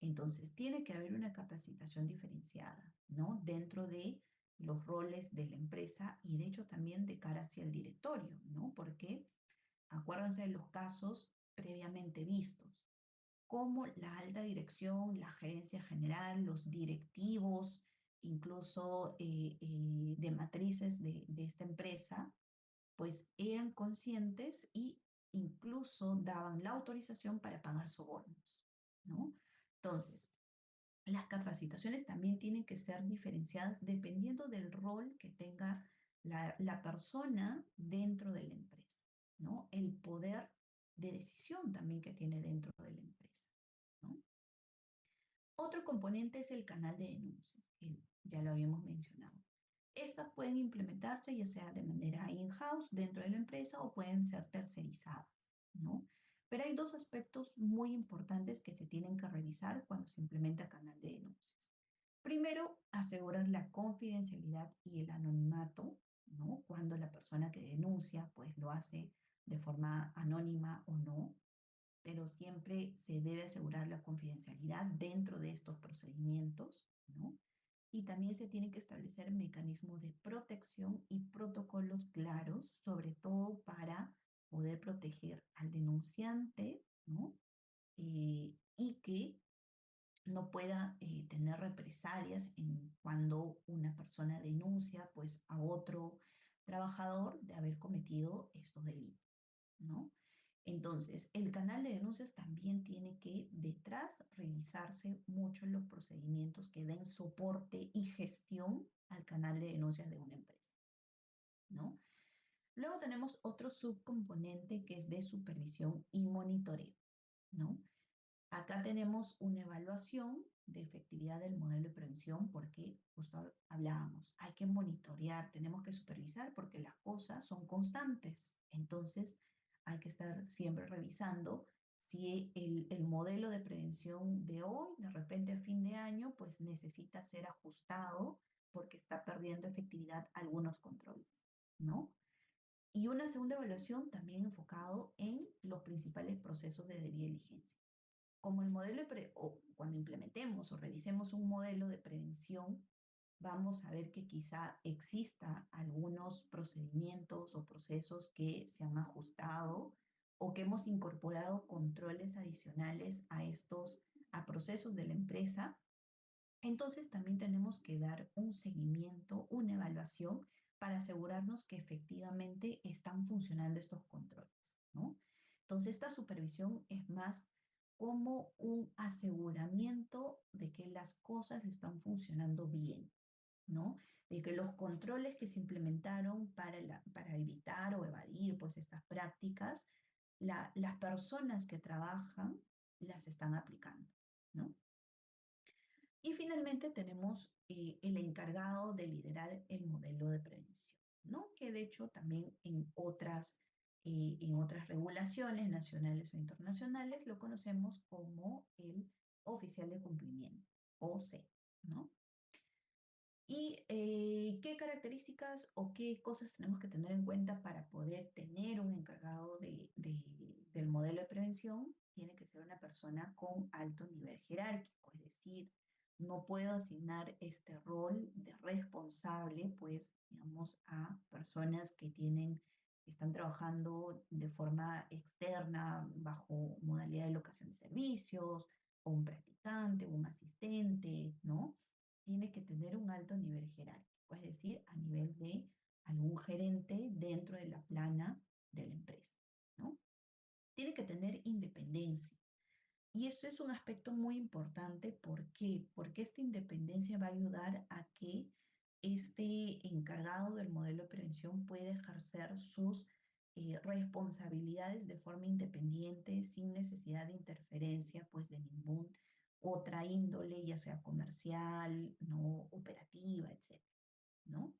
Entonces, tiene que haber una capacitación diferenciada, ¿no? Dentro de los roles de la empresa y de hecho también de cara hacia el directorio, ¿no? Porque acuérdense de los casos previamente vistos, como la alta dirección, la gerencia general, los directivos, incluso de matrices de esta empresa, pues eran conscientes y incluso daban la autorización para pagar sobornos, ¿no? Entonces, las capacitaciones también tienen que ser diferenciadas dependiendo del rol que tenga la persona dentro de la empresa, ¿no? El poder de decisión también que tiene dentro de la empresa, ¿no? Otro componente es el canal de denuncias, que ya lo habíamos mencionado. Estas pueden implementarse ya sea de manera in-house dentro de la empresa o pueden ser tercerizadas, ¿no? Pero hay dos aspectos muy importantes que se tienen que revisar cuando se implementa canal de denuncias. Primero, asegurar la confidencialidad y el anonimato, ¿no? Cuando la persona que denuncia, pues lo hace de forma anónima o no, pero siempre se debe asegurar la confidencialidad dentro de estos procedimientos, ¿no? Y también se tienen que establecer mecanismos de protección y protocolos claros, sobre todo para poder proteger al denunciante, ¿no? Y que no pueda tener represalias cuando una persona denuncia pues a otro trabajador de haber cometido estos delitos, ¿no? Entonces, el canal de denuncias también tiene que detrás revisarse mucho los procedimientos que den soporte y gestión al canal de denuncias de una empresa, ¿no? Luego tenemos otro subcomponente que es de supervisión y monitoreo, ¿no? Acá tenemos una evaluación de efectividad del modelo de prevención porque justo hablábamos, hay que monitorear, tenemos que supervisar porque las cosas son constantes. Entonces, hay que estar siempre revisando si el modelo de prevención de hoy, de repente a fin de año, pues necesita ser ajustado porque está perdiendo efectividad algunos controles, ¿no? Y una segunda evaluación también enfocado en los principales procesos de debida diligencia como el modelo o cuando implementemos o revisemos un modelo de prevención, vamos a ver que quizá exista algunos procedimientos o procesos que se han ajustado o que hemos incorporado controles adicionales a procesos de la empresa. Entonces también tenemos que dar un seguimiento, una evaluación para asegurarnos que efectivamente están funcionando estos controles, ¿no? Entonces esta supervisión es más como un aseguramiento de que las cosas están funcionando bien, ¿no? De que los controles que se implementaron para evitar o evadir pues estas prácticas, las personas que trabajan las están aplicando, ¿no? Y finalmente tenemos el encargado de liderar el modelo de prevención, ¿no? Que de hecho también en otras regulaciones nacionales o internacionales lo conocemos como el oficial de cumplimiento, OC, ¿no? ¿Y qué características o qué cosas tenemos que tener en cuenta para poder tener un encargado del modelo de prevención? Tiene que ser una persona con alto nivel jerárquico, es decir, no puedo asignar este rol de responsable, pues, digamos, a personas que están trabajando de forma externa bajo modalidad de locación de servicios, o un practicante, o un asistente, ¿no? tiene que tener un alto nivel jerárquico, es decir, a nivel de algún gerente dentro de la plana de la empresa, ¿no? Tiene que tener independencia. Y eso es un aspecto muy importante. ¿Por qué? Porque esta independencia va a ayudar a que este encargado del modelo de prevención pueda ejercer sus responsabilidades de forma independiente, sin necesidad de interferencia, pues de ningún otra índole, ya sea comercial, no operativa, etcétera, ¿no?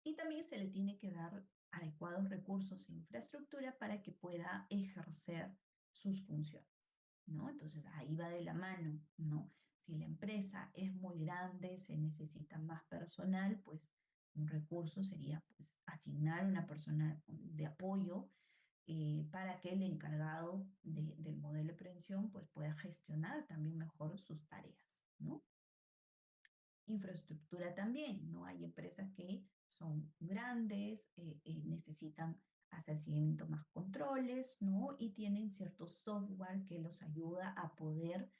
Y también se le tiene que dar adecuados recursos e infraestructura para que pueda ejercer sus funciones, ¿no? Entonces ahí va de la mano, ¿no? Si la empresa es muy grande, se necesita más personal, pues un recurso sería pues asignar una persona de apoyo para que el encargado del modelo de prevención pues pueda gestionar también mejor sus tareas, ¿no? Infraestructura también, ¿no? Hay empresas que son grandes, necesitan hacer seguimiento más controles, ¿no? Y tienen cierto software que los ayuda a poder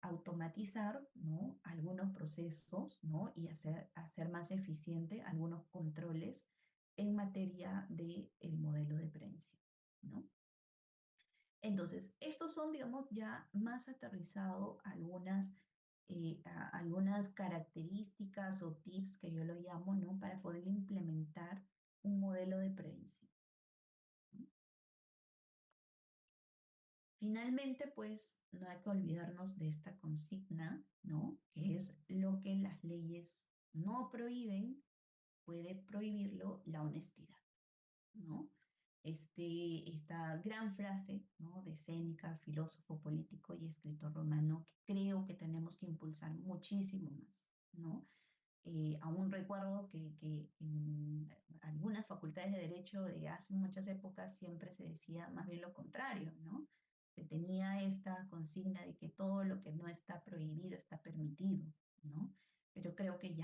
automatizar, ¿no? Algunos procesos, ¿no? Y hacer más eficiente algunos controles en materia del modelo de prevención, ¿no? Entonces, estos son, digamos, ya más aterrizado algunas características o tips que yo lo llamo, ¿no? Para poder implementar un modelo de prevención. Finalmente, pues, no hay que olvidarnos de esta consigna, ¿no? Que es lo que las leyes no prohíben, puede prohibirlo la honestidad, ¿no? Esta gran frase, ¿no? De Séneca, filósofo político y escritor romano, que creo que tenemos que impulsar muchísimo más, ¿no? Aún recuerdo que en algunas facultades de Derecho de hace muchas épocas siempre se decía más bien lo contrario, ¿no? Se tenía esta consigna de que todo lo que no está prohibido está permitido, ¿no? Pero creo que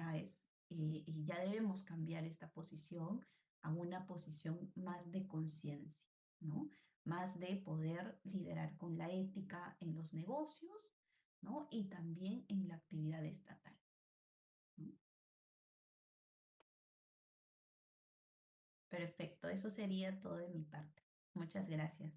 y ya debemos cambiar esta posición a una posición más de conciencia, ¿no? Más de poder liderar con la ética en los negocios, ¿no? Y también en la actividad estatal, ¿no? Perfecto, eso sería todo de mi parte. Muchas gracias.